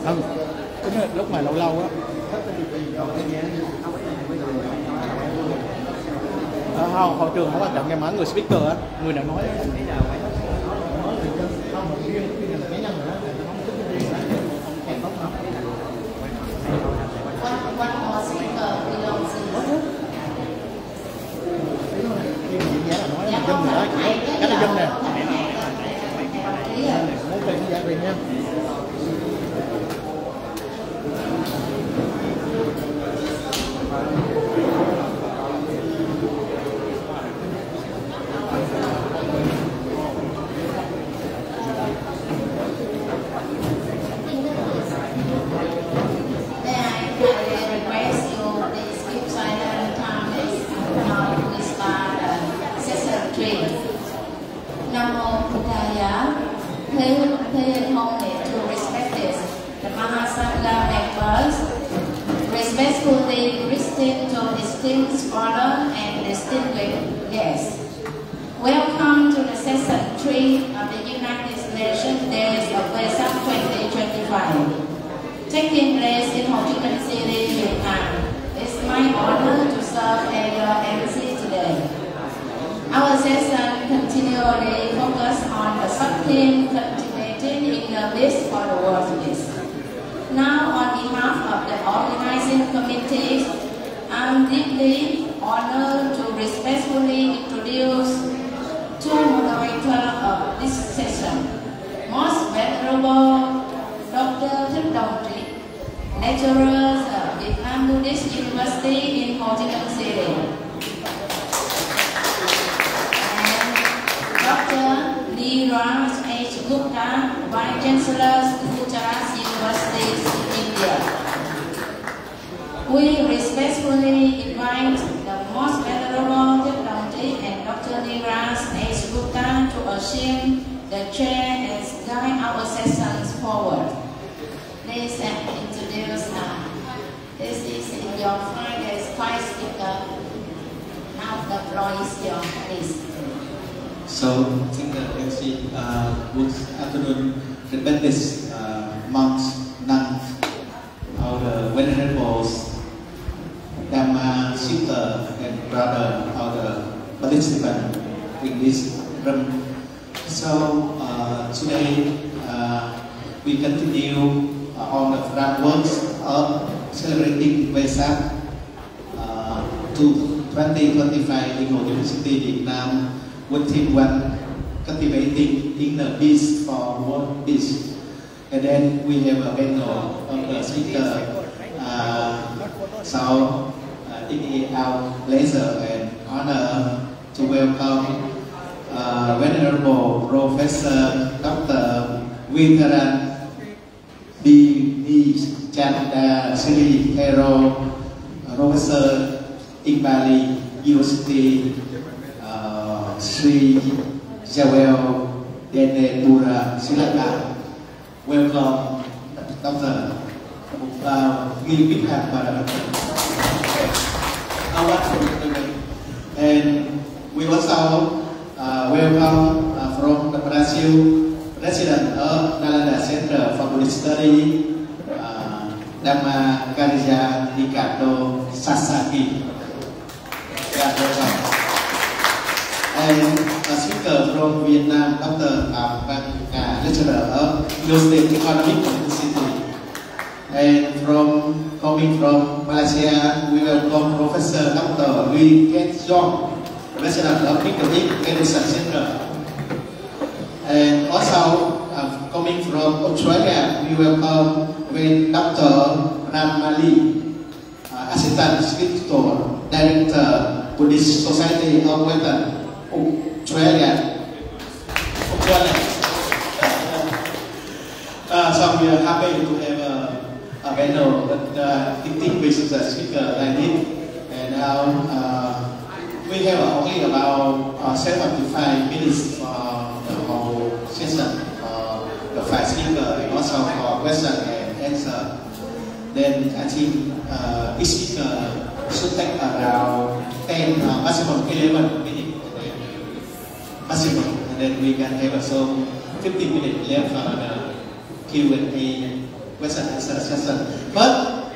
Không, cái lúc mà lâu lâu á. Không, hồi trường không quan trọng, nghe máy người speaker á, người nào nói dân nữa, cái là dân nè, muốn về cái giá riêng nha. Respectfully greeting to distinguished scholar and distinguished guests. Welcome to the session 3 of the United Nations Days of Vesak 2025. Taking place in Ho Chi Minh City, Vietnam. It's my honor to serve as your MC today. Our session continually focus on the sub-theme cultivating inner peace for the world peace. Now, on behalf of the organizing committee, I'm deeply honored to respectfully introduce two moderators of this session. Most Venerable Dr. Thích Đồng Trí, lecturer at Vietnam Buddhist University in Ho Chi Minh City, and Dr. Neeraj H. Gupta, Vice Chancellor, Gujarat University, India. We respectfully invite the Most Venerable Thích Đồng Trí and Dr. Neeraj H. Gupta to assume the chair and guide our sessions forward. Please introduce this is your Friday's five speaker. Now the floor is yours, please. So, I think the MC, good afternoon, respected monks, nuns, all the venerables, Dhamma, sister, and brother, all the participants in this room. So, today we continue on the frameworks of celebrating Vesak 2025 in Ho Chi Minh City, Vietnam, with theme one, cultivating inner peace for world peace. And then we have a panel of the speaker. So it is our pleasure and honor to welcome Venerable Professor Dr. Vintaran B. Chanda Sri Hero, Professor in Bali University, Sri Jawel Denepura, Sri Lanka. Welcome, Doctor. Give big hand for our wonderful. And we also welcome from the Brazil, President of Nalanda Center for Buddhist Study, Dhamma Karija Ricardo Sasaki. And a speaker from Vietnam, Dr. Thảo, lecturer of University Economic University. And coming from Malaysia, we welcome Professor Dr. Lee Ket Jong, President of Economic Medicine Center. And also coming from Australia, we welcome Dr. Ram Mali, Assistant Scriptor, Director, Buddhist Society of Western Australia. So we are happy to have a panel that distinguished speaker like this. And now we have only about 75 minutes for the whole session for the five speakers and also for question and answer. Then I think each speaker should take around 10, maximum 11 minutes maximum, and then we can have also 15 minutes left for the Q&A question and answer session. First,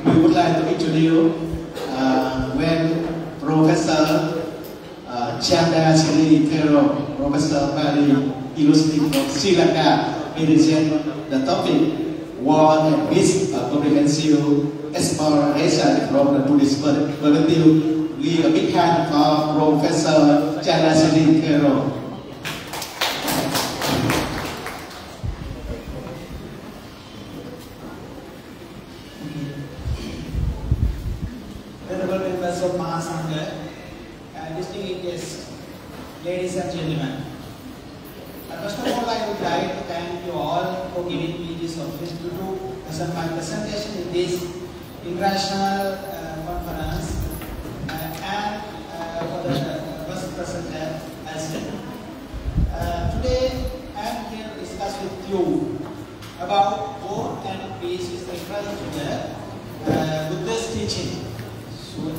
we would like to introduce when Professor Chandra Siri Thero, Professor Bali University from Sri Lanka, present the topic War and Peace, a comprehensive exploration from the Buddhist perspective. Give a big hand for Professor Chandra Siri Thero. Honorable members of Mahasangha, distinguished guests, ladies and gentlemen. First of all, I would like to thank you all for giving me this opportunity to present my presentation in this international conference and for the first presenter as well. Today, I am here to discuss with you about war and peace is referring to the Buddha's teaching.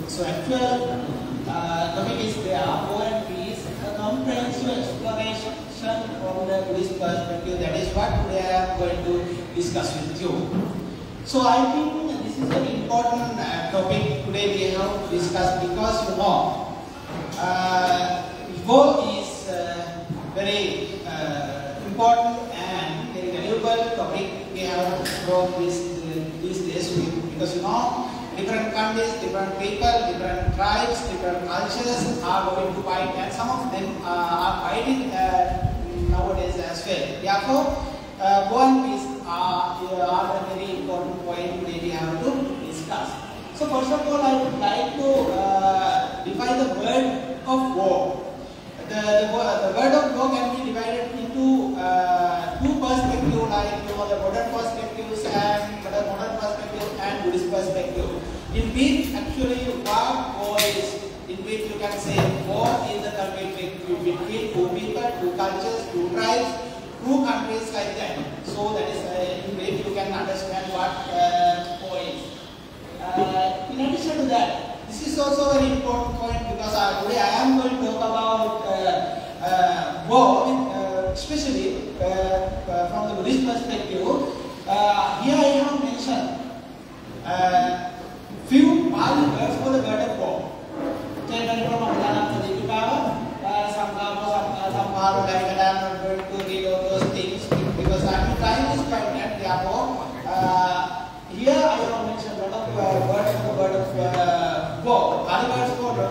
So actual topic is there, war and peace, a comprehensive exploration from the Buddhist perspective. That is what today I am going to discuss with you. So I think this is an important topic today we have to discuss because you know war is very important and very valuable topic we have from these days because you know different countries, different people, different tribes, different cultures are going to fight and some of them are fighting nowadays as well. Therefore, war and peace are a very important point today we have to discuss. So first of all, I would like to define the word of war. The word of war can be divided into two perspectives, like the modern perspectives and the modern perspective and Buddhist perspective. In which actually what war is, in which you can say war is the conflict between two people, two cultures, two tribes, two countries like that. So that is in which you can understand what war is. In addition to that, this is also a very important point because today I am going to talk about war, especially from the Buddhist perspective. Here I have mentioned few Pali words for the word of war. Because I'm trying to explain that therefore here I have mentioned a lot of words for the word of war. Pali words for the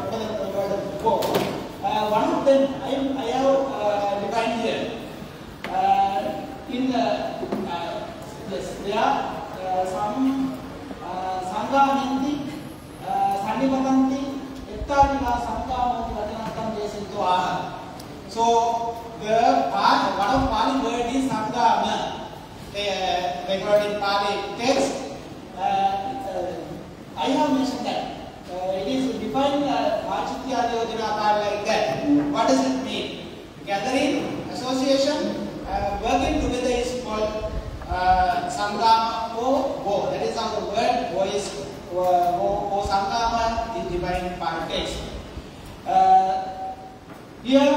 word of war. One of them I have defined here. Yes, there are some Sanghaminti, Sandipatanti, Ettadila Sanghamanti Vadanakam Jesinto Aha. So the one of Pali word is Sanghama. Recorded in Pali text. I have mentioned that. It is defined Vachitya Yojana like that. What does it mean? Gathering, association, working together is called Sanghama or Wo. That is how the word Wo is Sanghama is defined in Pali text. Here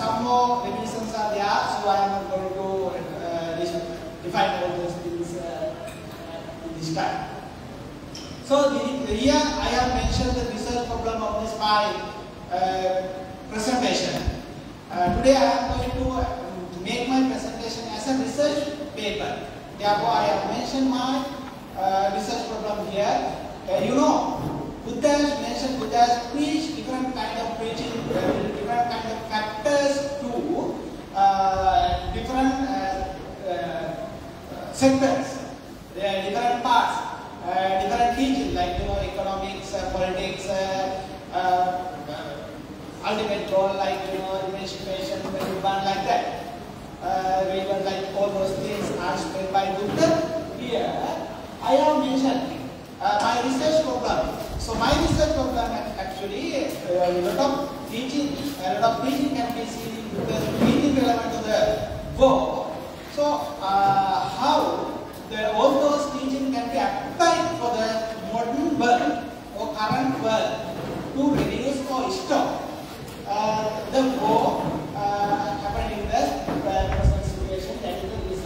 some more definitions are there, so I am not going to define all those things this time. So here I have mentioned the research problem of this my presentation. Today I am going to make my presentation as a research paper. Therefore, I have mentioned my research problem here. You know, Buddha has mentioned, Buddha has preached different kind of preaching, different kind of factors to different sectors. There are different parts, different teaching like economics, politics, ultimate goal like emancipation, like that. Even like all those things are explained by Buddha. Here, I have mentioned my research problem. So my research program actually a lot of teaching can be seen because teaching relevant to the war. So how all those teaching can be applied for the modern world or current world to reduce or stop the war happening in the present situation. That is the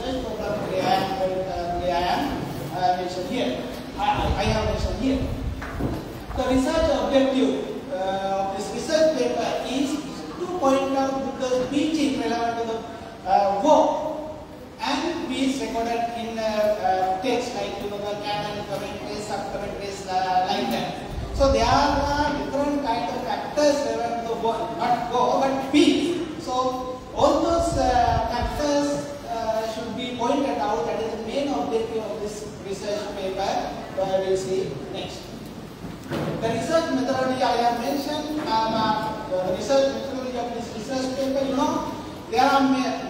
are different kind of factors where the world not go but be. So all those factors should be pointed out. That is the main objective of this research paper. We will see next. The research methodology I have mentioned, the research methodology of this research paper, you know, there are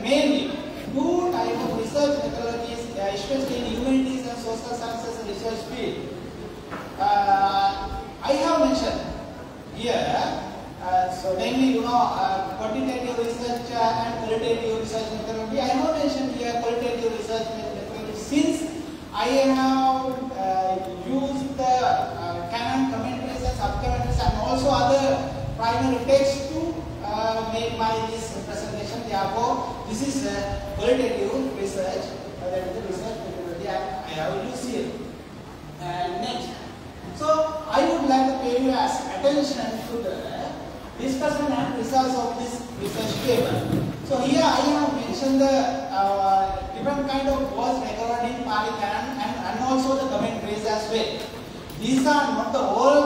mainly two types of research methodologies, especially in humanities and social sciences research field. I have mentioned here, so namely, you know, quantitative research and qualitative research methodology. I have mentioned here qualitative research methodology since I have used the canon commentaries and sub-commentaries and also other primary texts to make this presentation. Therefore, this is qualitative research. That is the research methodology I have used here. And next, so I would like to pay your attention to the discussion and results of this research paper. So here I have mentioned the different kind of words recorded in Pali Canon and also the commentaries as well. These are not the all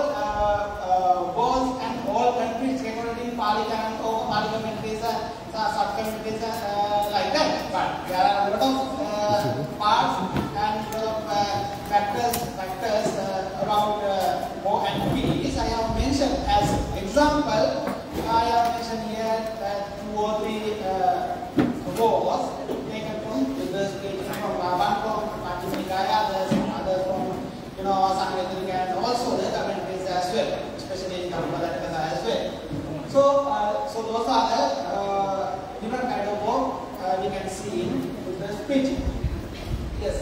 words and all countries recorded in Pali Canon or Pali commentaries, sub-commentaries like that. But there are a lot of parts and lot of factors about O and P's. I have mentioned as example. I have mentioned here 2 or 3 words taken from the from one from Pakistanikaya, other from Sanghya and also the commentaries as well, especially in Kamalatika as well. So those are the different kind of work we can see in the speech. Yes.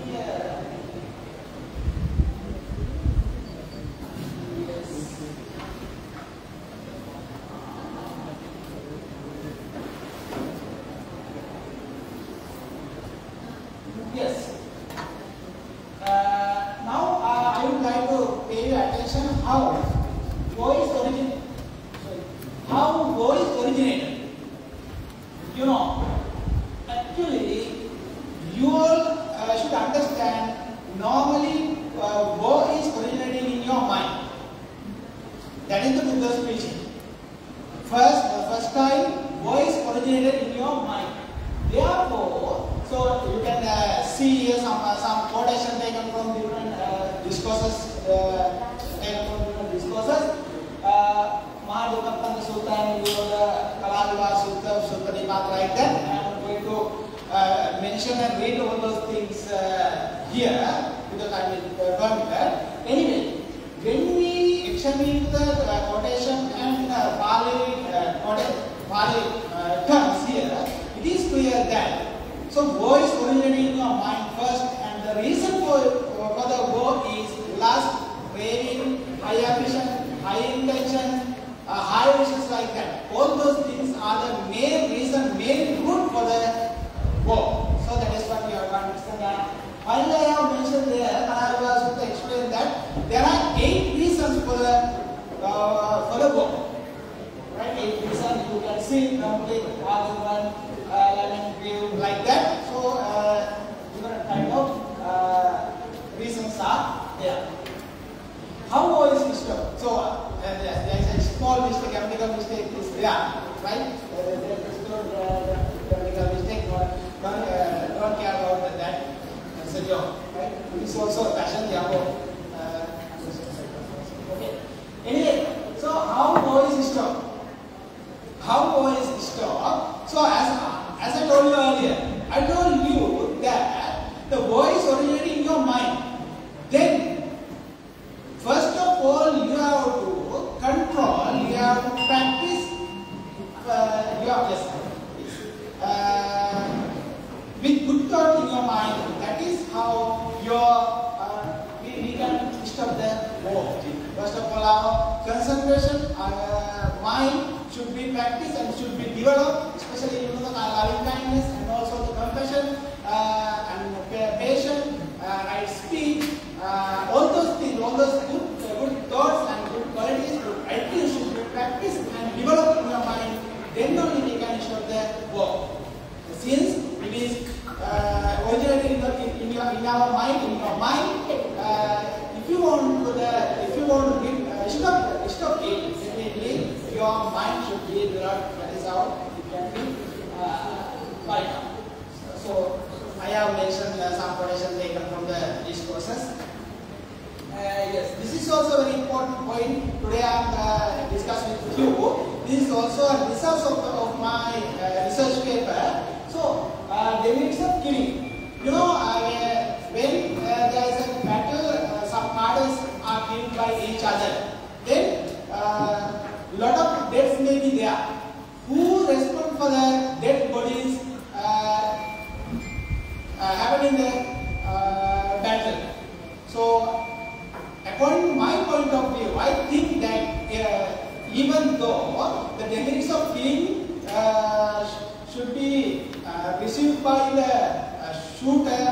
Here. Yes. Now I would like to pay your attention how voice originated. You know, actually, you all should understand. Normally, voice is originating in your mind. That is the Buddha's preaching. The first time, voice originated in your mind. Therefore, so you can see here some quotation taken from different discourses. Mahadukaptanga Sutta and Kaladiva Sutta, Sutta Nipat like that. I am going to mention and read all those things here because I will permit. Anyway, when we examine the quotation and Pali terms here, it is clear that voice originating in your mind first, and the reason for the word is lust, craving, high ambition, high intention, high wishes like that. All those things are the main reason, main root for the word. So that is what we are going to understand. Finally, I have mentioned there, Kanadiva Sutta explained that there are 8 reasons for the word. Right? 8 reasons you can see complete argument, like that. So different kind of reasons are there. How voice is stopped? So there is a small mistake, grammatical mistake is there, right? There is a grammatical mistake. Don't care about that. That's a joke, right? It is also a passion. Okay. Anyway, so how voice is stopped? How voice is stopped? So as I told you earlier, I told you that the voice originating in your mind. Then, first of all, you have to control, you have to practice with good thought in your mind. That is how we can stop the word. First of all, our concentration, mind should be practiced and should be developed, especially the loving kindness and also the compassion and patience, right speech, all those things, all those good thoughts and good qualities, good attitudes should be practiced and developed in your mind. Then only we can stop the work. Since it is originating in our mind, if you want to your mind should be developed. That is how it can be right now. So I have mentioned some quotation taken from these courses. Yes, this is also a very important point. Today I am discussing with you. This is also a result of my research paper. So, dynamics of killing. You know, when there is a battle, some parties are killed by each other. Then, lot of deaths may be there. Who respond for the dead bodies happening in the battle? So, according to my point of view, I think that even though the demerits of killing should be received by the shooter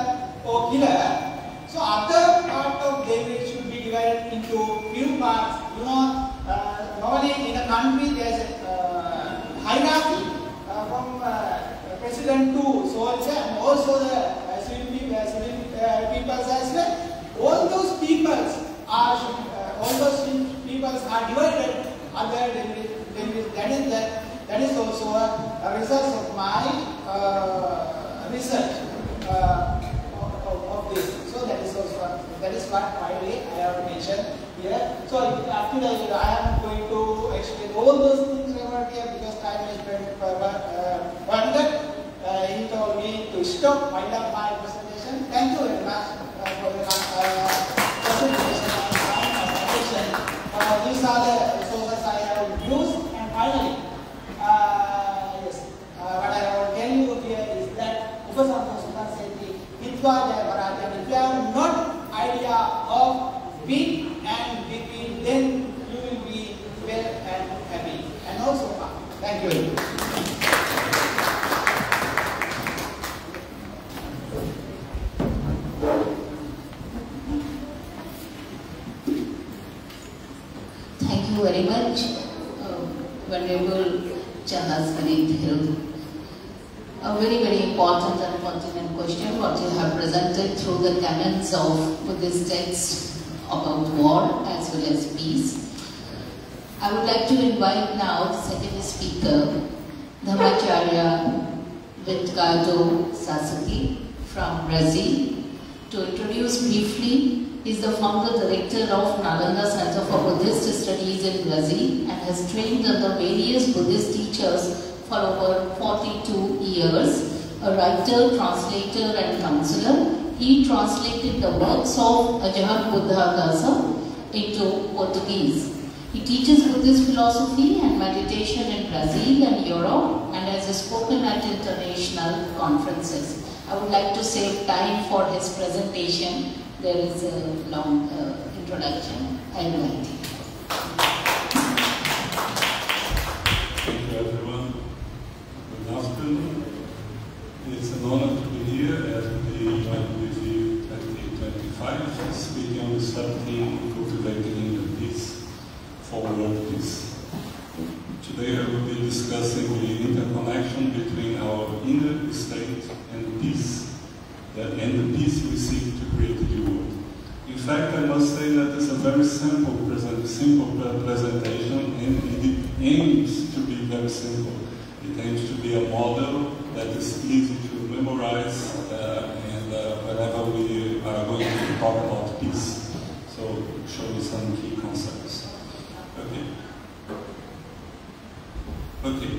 or killer, so other part of demerits should be divided into few parts. You know, normally in a country there is a hierarchy from president to soldier and also the civil people as well. All those peoples are divided under that is also a result of my research of this. So that is what finally I have mentioned here. So actually I am going to explain all those things over here because time is very abundant. He told me to stop, wind up my presentation. Thank you very much for your presentation. These are the resources I have used, and finally, yes, what I will tell you here is that if you have not idea of big and between, then you will be well and happy and also fun. Thank you. Thank you very much, Venerable Chandaswani Thil. A very, very important and pertinent question what you have presented through the canons of Buddhist texts about war as well as peace. I would like to invite now the second speaker, Dharmacharya Ricardo Sasaki from Brazil, to introduce briefly. He is the founder director of Nalanda Center for Buddhist Studies in Brazil and has trained under various Buddhist teachers for over 42 years. A writer, translator and counselor, he translated the works of Ajahn Buddhagasa into Portuguese. He teaches Buddhist philosophy and meditation in Brazil and Europe and has spoken at international conferences. I would like to save time for his presentation. There is a long introduction. I invite you. Thank you, everyone. Good afternoon. It's an honor to be here at the UNBV 2025, speaking on the subject cultivating inner peace for world peace. Today I will be discussing the interconnection between our inner state and peace, and the peace we seek to create in the world. In fact, I must say that it's a very simple presentation, and it aims to be very simple. It aims to be a model that is easy to memorize, and whenever we are going to talk about peace. So, show you some key concepts. Okay.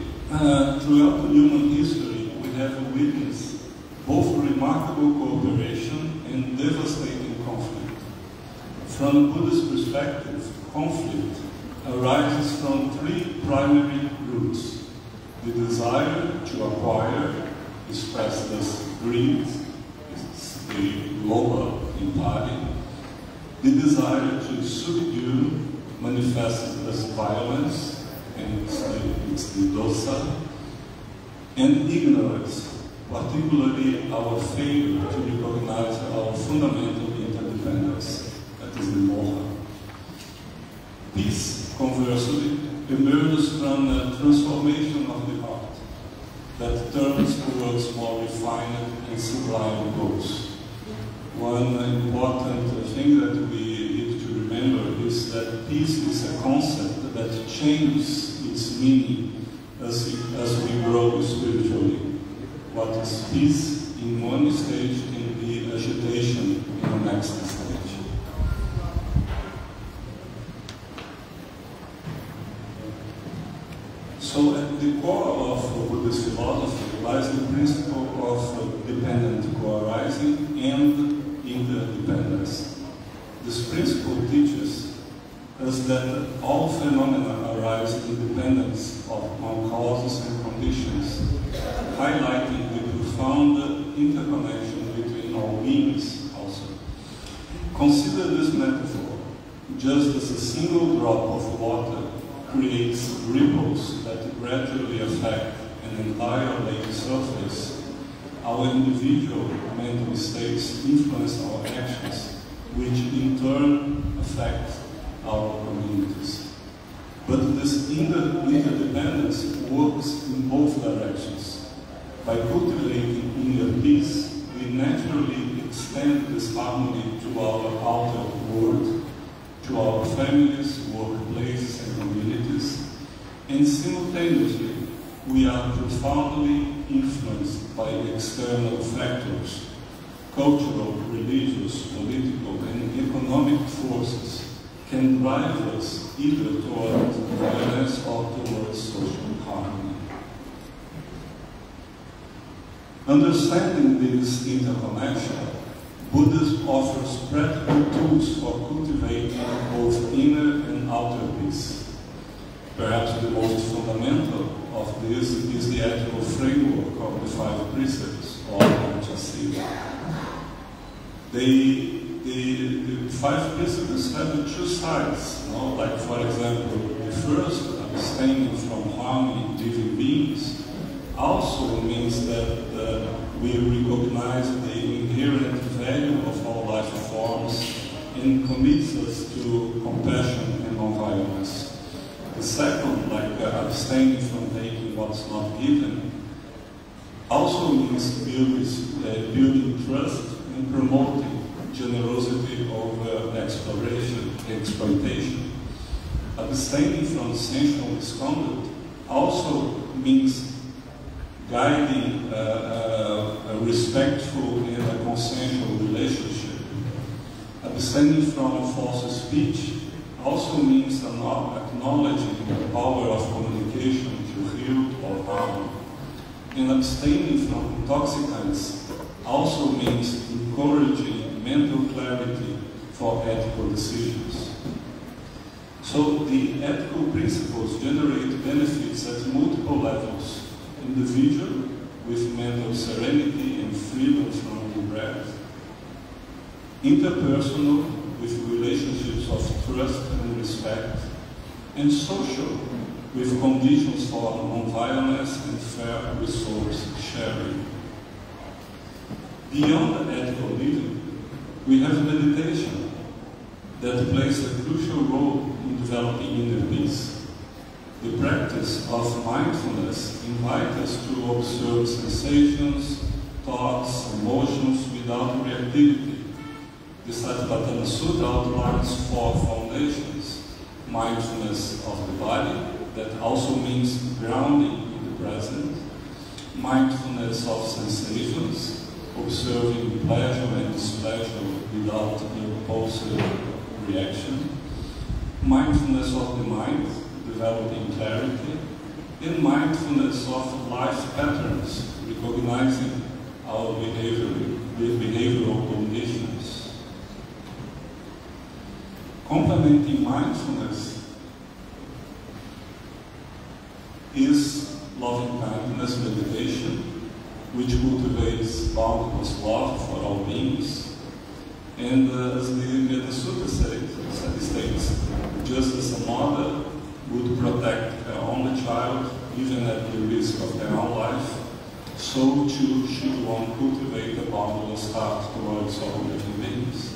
Throughout human history, we have witnessed both remarkable cooperation and devastating conflict. From a Buddhist perspective, conflict arises from three primary roots: the desire to acquire, expressed as greed, it's the lower impari; the desire to subdue, manifested as violence, and it's the dosa; and ignorance, particularly our failure to recognize our fundamental interdependence, that is the moha. Peace, conversely, emerges from a transformation of the heart that turns towards more refined and sublime goals. One important thing that we need to remember is that peace is a concept that changes its its meaning as we grow spiritually. What is peace in one stage can be agitation in the next stage. So at the core of Buddhist philosophy lies the principle of dependent co-arising and interdependence. This principle teaches us that all phenomena arise in dependence on causes and conditions, highlighting the profound interconnection between all beings also. Consider this metaphor. Just as a single drop of water creates ripples that gradually affect an entire lake surface, our individual mental states influence our actions, which in turn affect our communities. But this interdependence works in both directions. By cultivating inner peace, we naturally extend this harmony to our outer world, to our families, workplaces, and communities, and simultaneously we are profoundly influenced by external factors, cultural, religious, political, and economic forces can drive us either towards violence or towards social harmony. Understanding this interconnection, Buddhism offers practical tools for cultivating both inner and outer peace. Perhaps the most fundamental of this is the ethical framework of the 5 precepts, or Panchasila. The 5 precepts have 2 sides. Like, for example, the first, abstaining from harming living beings, also means that we recognize the inherent value of all life forms and commits us to compassion and non-violence. The second, like abstaining from taking what's not given, also means building trust and promoting generosity over exploitation. Abstaining from sensual misconduct also means guiding a respectful and a consensual relationship. Abstaining from false speech also means acknowledging the power of communication to heal or harm. And abstaining from intoxicants also means encouraging mental clarity for ethical decisions. So the ethical principles generate benefits at multiple levels. Individual, with mental serenity and freedom from regret. Interpersonal, with relationships of trust and respect. And social, with conditions for non-violence and fair resource sharing. Beyond ethical living, we have meditation that plays a crucial role in developing inner peace. The practice of mindfulness invites us to observe sensations, thoughts, emotions without reactivity. The Satipatthana Sutta outlines 4 foundations: mindfulness of the body, that also means grounding in the present; mindfulness of sensations, observing pleasure and displeasure without impulsive reaction; mindfulness of the mind, developing clarity; and mindfulness of life patterns, recognizing our behavioral conditions. Complementing mindfulness is loving-kindness meditation, which cultivates boundless love for all beings. And as the Sutta states, just as a mother would protect her only child, even at the risk of their own life, so too should one cultivate a boundless heart towards all living beings.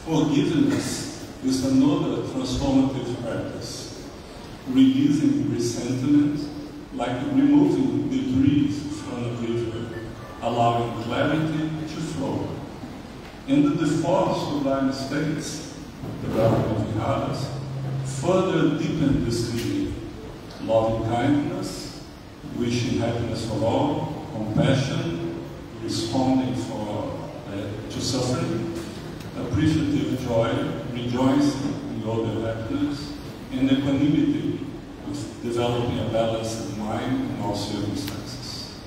Forgiveness is another transformative practice, releasing resentment, like removing debris from a river, allowing clarity to flow. And the four sublime states, the Brahma Viharas, further deepen this feeling: loving kindness, wishing happiness for all, compassion, responding to suffering, appreciative joy, rejoicing in all their happiness, and equanimity, with developing a balanced mind in all circumstances.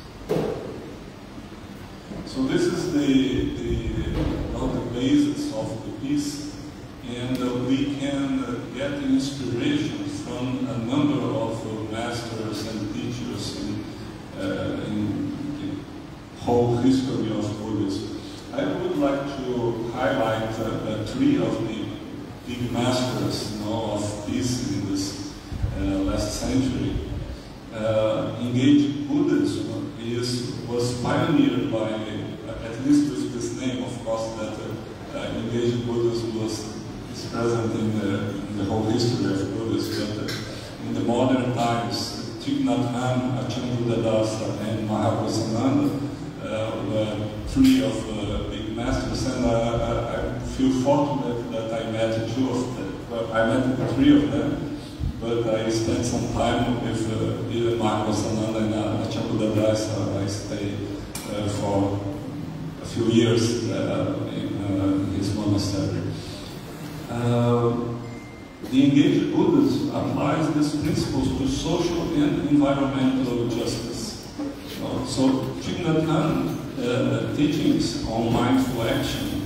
So this is the basis of the piece, and we can get inspiration from a number of masters and teachers in the whole history of Buddhism. I would like to highlight three of the big masters, of peace in this last century. Engaged Buddhism was pioneered by, at least with this name, of course, that engaged Buddhism is present in the whole history of Buddhism. But in the modern times, Thich Nhat Hanh, Ajahn Buddhadasa, and Mahavajrananda were three of the big masters, and I feel fortunate that I met two of them. Well, I met three of them, but I spent some time with either Mahavajrananda and Ajahn Buddhadasa. I stayed for a few years in his monastery. The engaged Buddhism applies these principles to social and environmental justice. So Thich Nhat Hanh teachings on mindful action,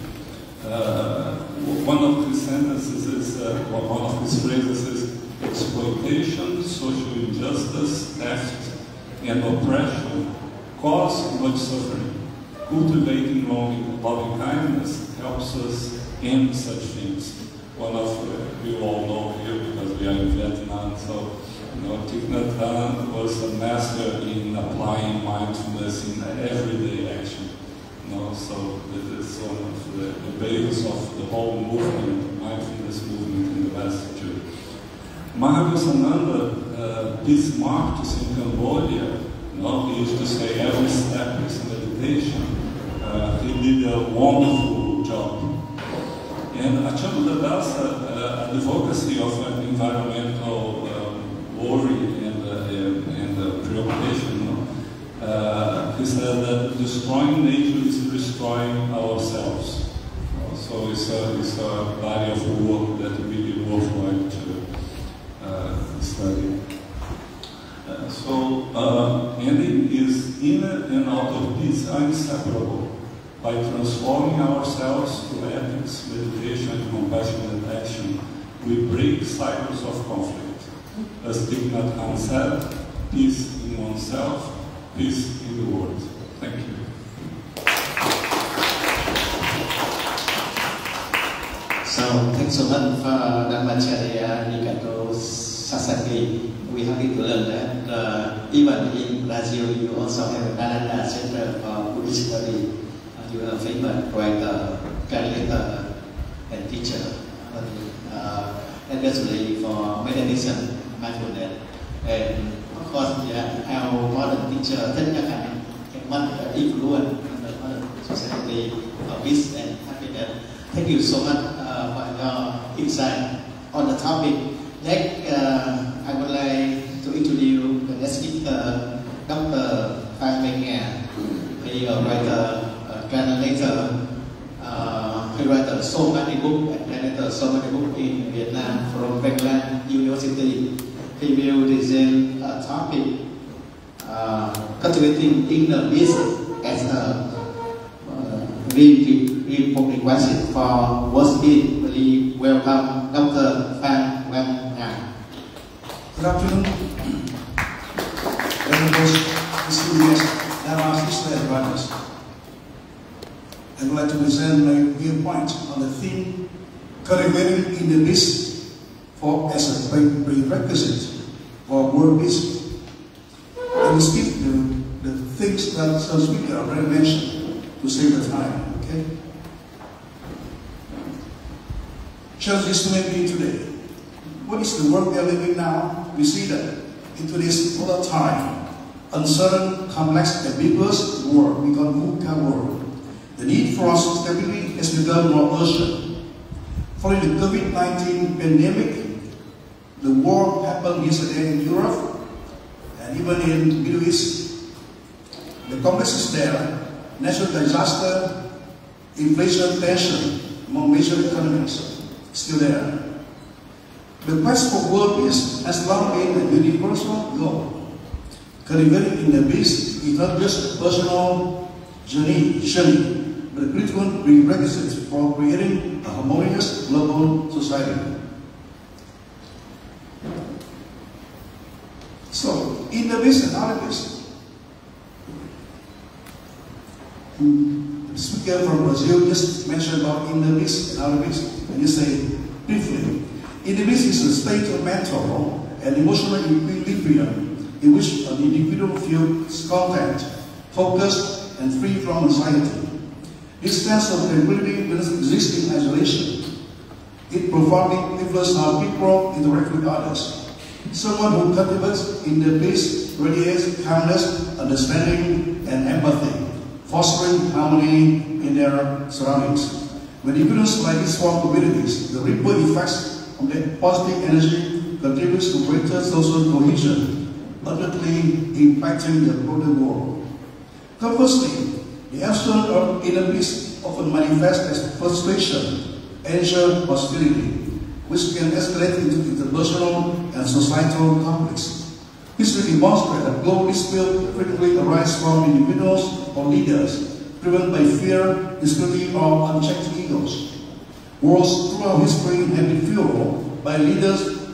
one of his sentences is, one of his phrases is, exploitation, social injustice, theft, and oppression cause much suffering. Cultivating loving kindness helps us end such things. One of you all know here because we are in Vietnam, so Thich Nhat Hanh was a master in applying mindfulness in everyday action. So this is one of the basis of the whole movement, mindfulness movement in the West too. Mahavajrananda, peace martyrs in Cambodia, he used to say every step is meditation. He did a wonderful job. And Ajahn Buddhadasa, advocacy of environmental worry and preoccupation, he said that destroying nature is destroying ourselves. So it's a body of work that really worthwhile to study. Ending is inner and outer peace are inseparable. By transforming ourselves through ethics, meditation, and compassionate action, we break cycles of conflict. As Thich Nhat Hanh said, peace in oneself, peace in the world. Thank you. So, thanks so much for Dhammacarya Nikato Sasaki. We have to learn that even in Brazil, you also have a Nalanda Center for Buddhist study. You are a famous writer, translator, and teacher, especially for meditation, mindfulness, and of course, our modern teacher, Thich Nhat Hanh, can much influence on the modern society of peace and happiness. Thank you so much for your insight on the topic. Next, I would like to introduce the next speaker, Dr. Phan Minh Nga. He is a writer, translator. He wrote so many books and translated so many books in Vietnam from Greenland University. He will present a topic, cultivating inner peace as a prerequisite for well-being. Really welcome, Dr. Phan Minh Nga. Good afternoon. Distinguished Dharma sisters and brothers. I would like to present my viewpoint on the theme cultivating inner peace as a prerequisite for world peace. I will skip the things that some speakers already mentioned to save the time. Okay? Just estimating today. What is the world we are living now? We see that in today's volatile, uncertain, complex, ambiguous world we call VUCA world, The need for stability has become more urgent. Following the COVID-19 pandemic, the war happened yesterday in Europe and even in the Middle East. The complexes there, natural disaster, inflation tension among major economies, still there. The quest for world peace has long been a universal goal. Cultivating inner peace is not just a personal journey, but a critical prerequisite for creating a harmonious global society. So, inner peace and outer peace. The speaker from Brazil just mentioned about inner peace and outer peace, and you say briefly. Inner peace is a state of mental and emotional equilibrium in which an individual feels content, focused, and free from anxiety. This sense of tranquility doesn't exist in isolation. It profoundly influences how people interact with others. Someone who cultivates inner peace radiates calmness, understanding, and empathy, fostering harmony in their surroundings. When individuals like these form communities, the ripple effects of their positive energy contributes to greater social cohesion, ultimately impacting the broader world. Conversely, the absence of inner peace often manifests as frustration, anger, hostility, which can escalate into interpersonal and societal conflicts. History demonstrates that global disputes frequently arise from individuals or leaders driven by fear, insecurity, or unchecked egos. Wars throughout history have been fueled by leaders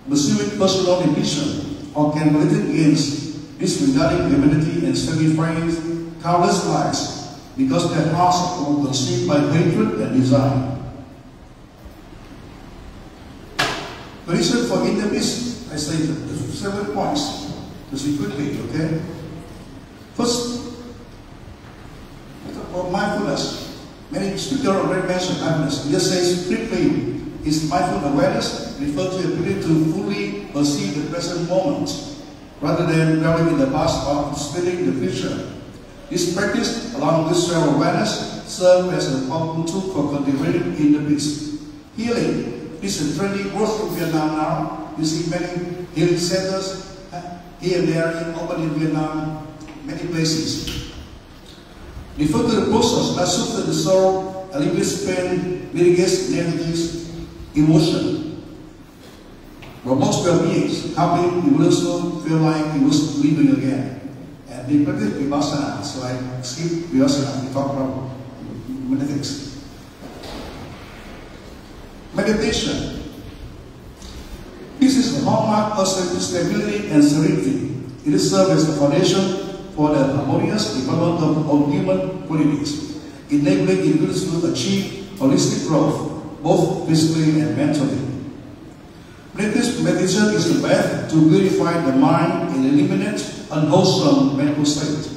pursuing personal ambition or calculated gains, disregarding humanity and sacrificing countless lives because their hearts were conceived by hatred and desire. The reason for inner peace, I say the 7 points, to see quickly, okay? First, for mindfulness. Many speakers already mentioned mindfulness. It just says strictly is mindful awareness referred to the ability to fully perceive the present moment rather than dwelling in the past or anticipating the future. This practice, along with self-awareness, serves as a powerful tool for cultivating inner peace. Healing. This is a trendy word in Vietnam now. You see many healing centers here and there, open in Vietnam, many places. Refer to the process that soothes the soul, alleviates pain, mitigates negative emotion, promotes well-being, helping individuals feel like he was living again. And they practice vipassana, so I skip vipassana, we talk about metaphysics. Meditation. This is the hallmark of stability and serenity. It serves as the foundation for the harmonious development of human qualities, enabling individuals to achieve holistic growth, both physically and mentally. Meditation is the path to purify the mind and eliminate unwholesome mental state.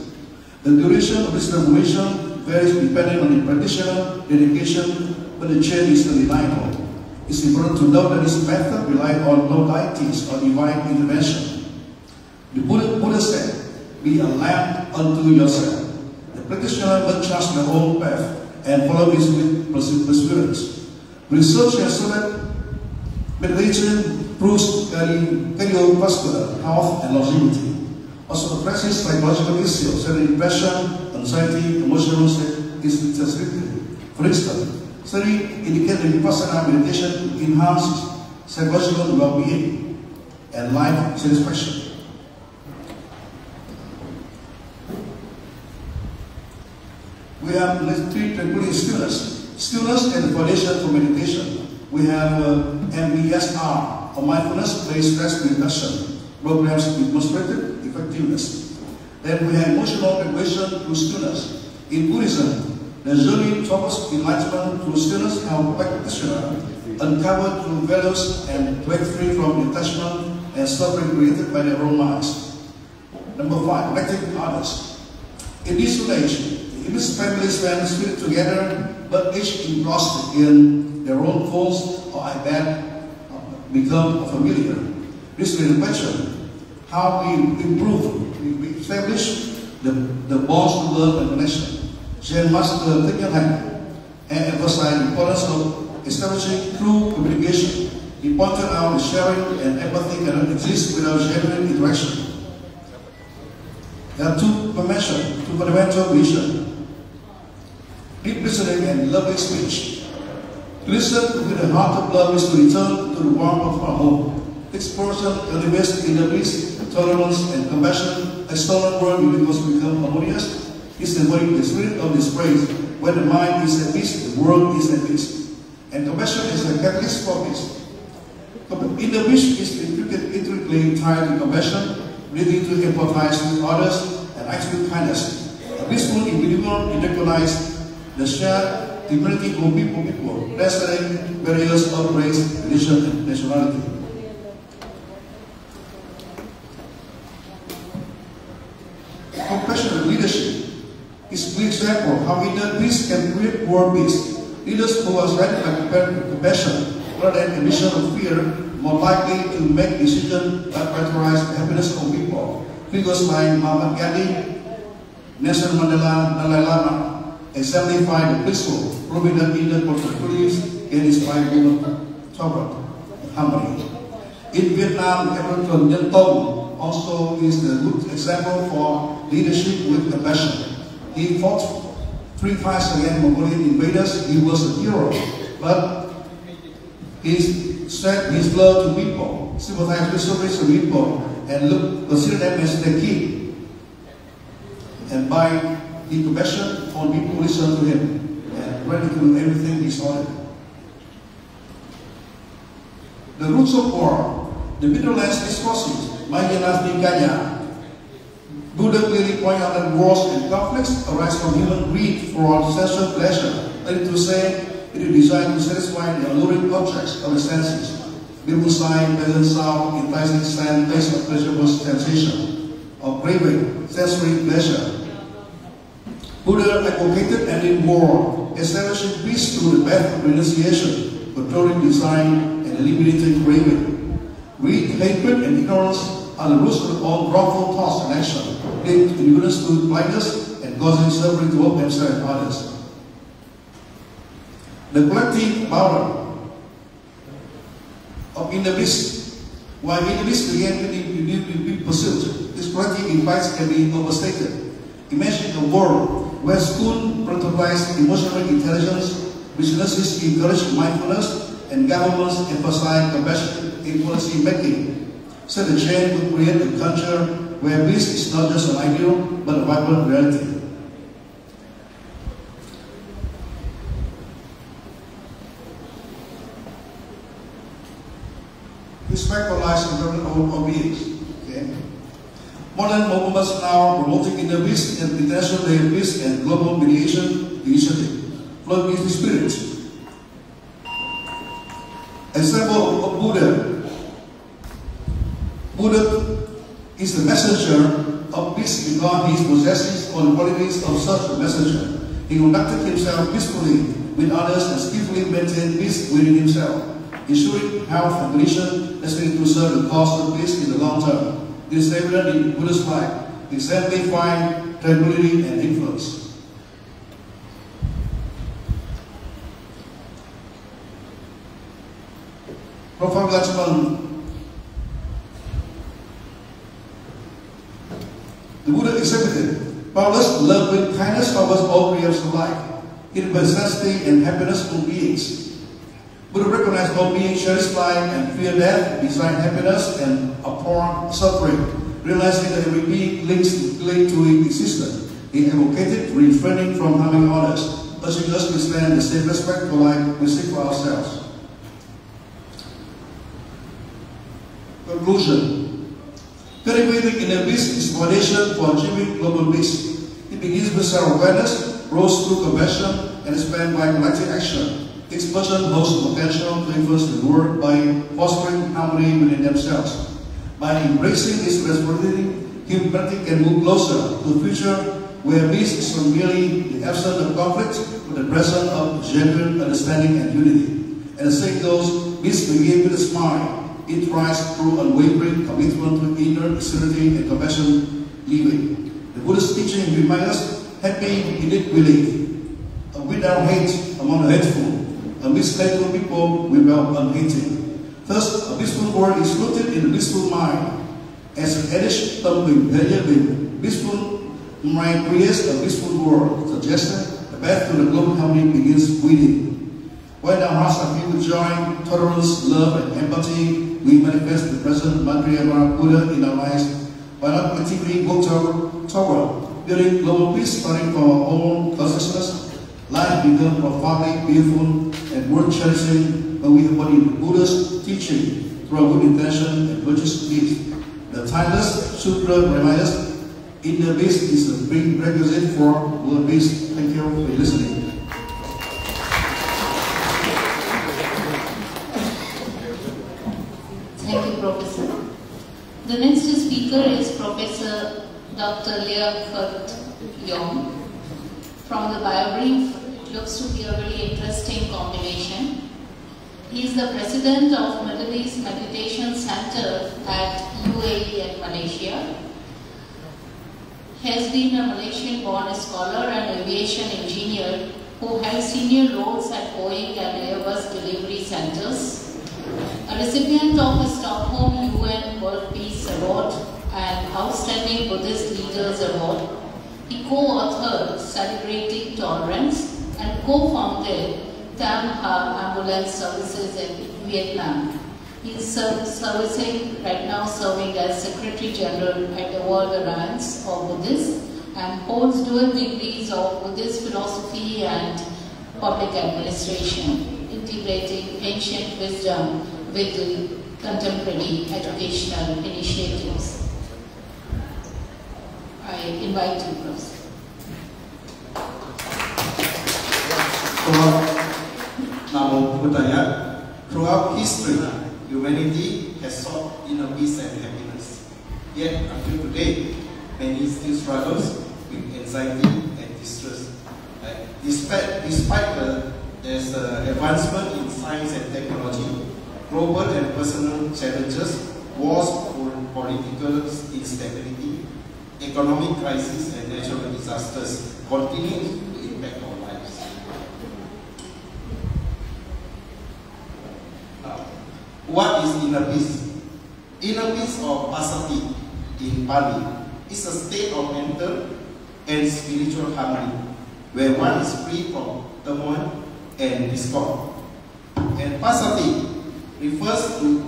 The duration of this transformation varies depending on the practitioner dedication, but the change is undeniable. It's important to note that this method relies on no deities or divine intervention. The Buddha said, "Be a lamp unto yourself." The practitioner must trust their own path and follow this with perseverance. Research has shown that meditation improves cardiovascular health and longevity. Also addresses psychological issues such as depression, anxiety, emotional instability. For instance, studies indicate that vipassana meditation enhances psychological well-being and life satisfaction. We have three tranquility stillness. Stillness and the foundation for meditation. We have MBSR, or mindfulness-based stress reduction programs demonstrated effectiveness. Then we have emotional regulation through stillness. In Buddhism, the journey towards enlightenment through stillness helps practitioners uncover true values and break free from detachment and suffering created by their own minds. Number 5, connecting with others. In this age, English families when split together, but each engrossed in their own phones or iPad become familiar. This is the question: how we improve, we establish the bonds of love and connection. Zen Master Thích Nhất Hạnh emphasized the importance of establishing true communication. He pointed out that sharing and empathy cannot exist without genuine interaction. There are two fundamental visions: deep listening and loving speech. To listen with a heart of love is to return to the warmth of our home. This person cultivates inner peace, tolerance, and compassion. External world will become harmonious. It's the spirit of this phrase. When the mind is at peace, the world is at peace. And compassion is the catalyst for peace. Inner peace is intricately tied to compassion, leading to empathize with others and act with kindness. A peaceful individual recognizes the shared humanity of people, wrestling barriers of race, religion, and nationality. Compassionate leadership is an example of how inner peace can create world peace. Leaders who are led by compassion rather than a mission of fear more likely to make decisions that prioritize the happiness of people. Figures like Mahatma Gandhi, Nelson Mandela, Dalai Lama exemplify the peaceful, prominent inner qualities can inspire human tolerance and harmony. In Vietnam, Emperor Nhân Tông also is the good example for leadership with compassion. He fought 3 fights against Mongolian invaders. He was a hero, but he shed his blood to people, sympathized with suffering of people, and considered them as their king. And by his compassion on people who listen to him and ridicule everything he saw. The roots of war, the Middle East discourses, Mahayana Nikaya. Buddha clearly pointed out that wars and conflicts arise from human greed for sensual pleasure, that is to say, it is designed to satisfy the alluring objects of the senses. Beautiful sight, pleasant sound, enticing scent, taste of pleasurable sensation, of craving, sensory pleasure. Buddha advocated ending war, establishing peace through the path of renunciation, controlling desire, and eliminating craving. Greed, hatred, and ignorance are the roots of all wrongful thoughts and action, leading to ignorance to blindness and causing suffering to both themselves and others. The collective power of inner peace. While inner peace began with the pursuit, this collective impacts can be overstated. Imagine a world where schools prioritize emotional intelligence, businesses encourage mindfulness, and governments emphasize compassion in policy making. Such a change would create a culture where peace is not just an ideal, but a vibrant reality. Respect for lives and development of beings. Okay? Modern movements now promoting inner peace and International Day of Peace and Global Mediation Initiative. Flow with the Spirit. Example of Buddha. Buddha is the messenger of peace because he possesses all the qualities of such a messenger. He conducted himself peacefully with others and skillfully maintained peace within himself, ensuring health and condition necessary to serve the cause of peace in the long term. This is evident in Buddha's life, exemplifying tranquility and influence. Prophet Lakshman. The Buddha exhibited boundless love with kindness towards all creatures of life. It brings necessity and happiness to beings. Buddha recognized all beings cherish life and fear death, desire happiness and abhor suffering. Realizing that every being linked to its existence, he advocated refraining from harming others, urging us to stand the same respect for life we seek for ourselves. Conclusion. Cultivating inner peace is foundation for achieving global peace. It begins with self-awareness, grows through compassion, and expands by collective action. Each person holds the potential to influence the world by fostering harmony within themselves. By embracing this responsibility, humanity can move closer to a future where peace is not merely the absence of conflict, but the presence of genuine understanding and unity. And the saying goes, peace begins with a smile. It thrives through unwavering commitment to inner sincerity and compassion living. The Buddha's teaching reminds us happy belief, without hate among the hateful, amidst hateful people without unhating. Thus, a peaceful world is rooted in a peaceful mind. As an adage, tâm bình thế giới bình, peaceful mind creates a peaceful world, suggesting the path to the global harmony begins within. When our hearts are filled with joy, tolerance, love, and empathy, we manifest the present Mantriya Buddha in our lives. By not actively work toward building global peace starting from our own consciousness, life becomes profoundly beautiful and worth cherishing when we embody the Buddha's teaching through our good intention and virtuous deeds. The timeless Sutra reminds us inner peace is a prerequisite for world peace. Thank you for listening. Thank you, Professor. The next speaker is Professor Dr. Phật from the BioBrief. Looks to be a really interesting combination. He is the president of Middle East Meditation Center at UAE and Malaysia. He has been a Malaysian-born scholar and aviation engineer who held senior roles at Boeing and Airbus delivery centers. A recipient of the Stockholm UN World Peace Award and Outstanding Buddhist Leaders Award, he co-authored Celebrating Tolerance and co-founded Tam Ha Ambulance Services in Vietnam. He is right now serving as Secretary General at the World Alliance of Buddhists and holds dual degrees of Buddhist philosophy and public administration, integrating ancient wisdom with the contemporary educational initiatives. I invite you, Professor. Throughout history, humanity has sought inner peace and happiness. Yet, until today, many still struggles with anxiety and distress. Despite there's advancement in science and technology, global and personal challenges, wars, political instability, economic crisis, and natural disasters continue to impact our lives. What is inner peace? Inner peace or passathi in Pali is a state of mental and spiritual harmony where one is free from turmoil and discord. And passathi refers to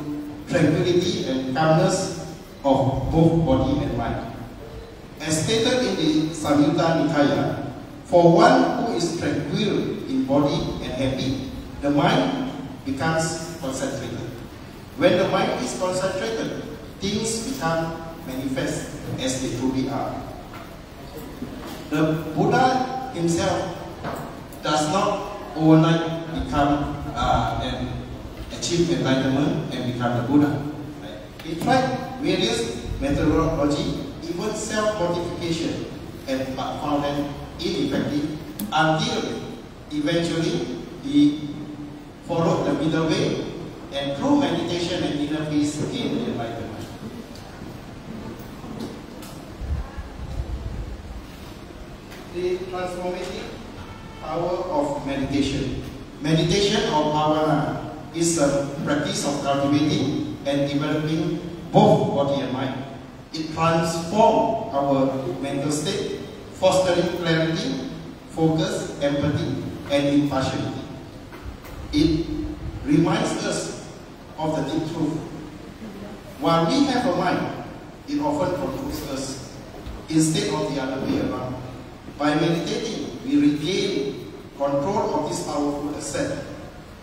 tranquility and calmness of both body and mind. As stated in the Samyutta Nikaya, for one who is tranquil in body and happy, the mind becomes concentrated. When the mind is concentrated, things become manifest as they truly are. The Buddha himself does not overnight become and achieve enlightenment and become the Buddha. He tried various methodology, even self-mortification, and found them ineffective until eventually he followed the middle way and through meditation and inner peace gained enlightenment. The transformative power of meditation. Meditation or bhavana is a practice of cultivating and developing both body and mind. It transforms our mental state, fostering clarity, focus, empathy, and impartiality. It reminds us of the deep truth. While we have a mind, it often controls us instead of the other way around. By meditating, we regain control of this powerful asset,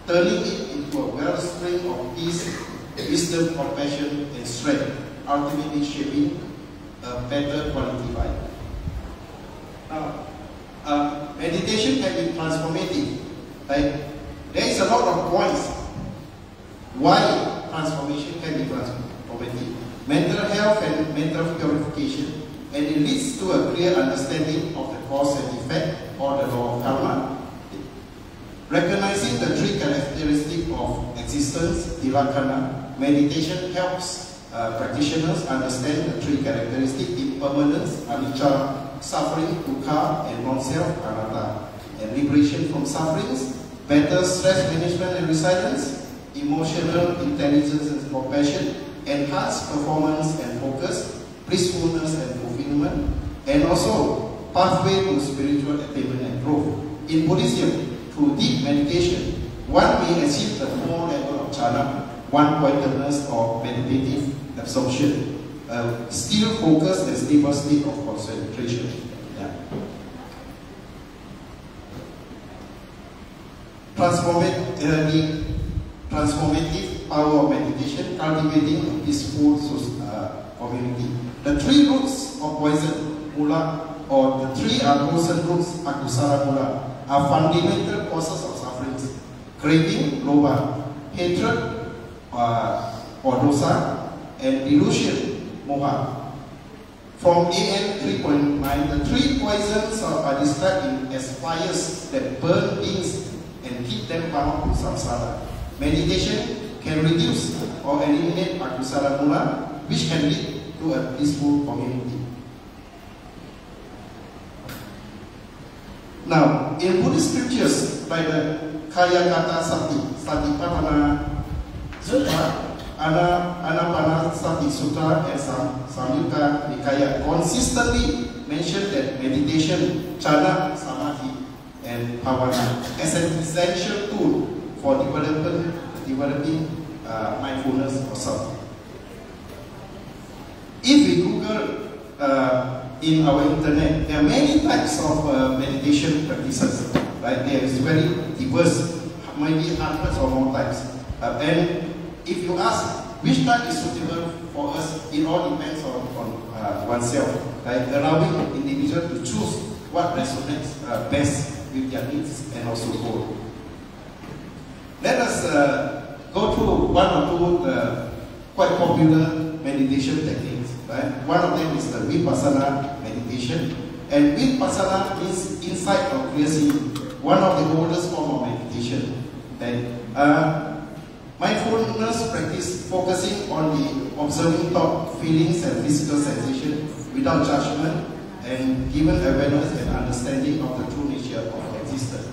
turning it into a wellspring of peace, wisdom, compassion, and strength, ultimately shaping a better quality life. Now, meditation can be transformative. There is a lot of points why transformation can be transformative. Mental health and mental purification, and it leads to a clear understanding of the cause and effect or the law of karma. Recognizing the three characteristics of existence, tilakkhana, meditation helps practitioners understand the three characteristics: impermanence, anicca, suffering, dukkha, and non-self, anatta, and liberation from sufferings, better stress management and resilience, emotional intelligence and compassion, enhanced performance and focus, blissfulness and fulfillment, and also pathway to spiritual attainment and growth. In Buddhism, through deep meditation, one may achieve the 4 level of jhana, one-pointedness or meditative absorption, still focus and stable state of concentration. Yeah. Transformative power of meditation, cultivating a peaceful community. The 3 roots of poison, mula, or the 3 poison roots, akusala mula, are fundamental causes of sufferings: craving, lobha; hatred, or dosa; and delusion, moha. From AN 3.9, the 3 poisons are described as fires that burn beings and keep them bound to samsara. Meditation can reduce or eliminate akusala mula, which can lead to a peaceful community. Now, in Buddhist scriptures like the Kayakata Satipatthana Sutta, Anapanasati Sutta, and Samyutta Nikaya consistently mention that meditation, jhana, samadhi, and bhavana as an essential tool for developing mindfulness or self. If we Google in our internet, there are many types of meditation practices. Right? There is very diverse, maybe hundreds or more types. And if you ask which type is suitable for us, it all depends on oneself. Right? Allowing individuals to choose what resonates best with their needs and also goal. Let us go through 1 or 2 quite popular meditation techniques. Right? One of them is the Vipassana meditation. And Vipassana means insight or clear seeing, one of the oldest form of meditation. Mindfulness practice focusing on the observing thought, feelings, and physical sensation without judgment, and given awareness and understanding of the true nature of existence.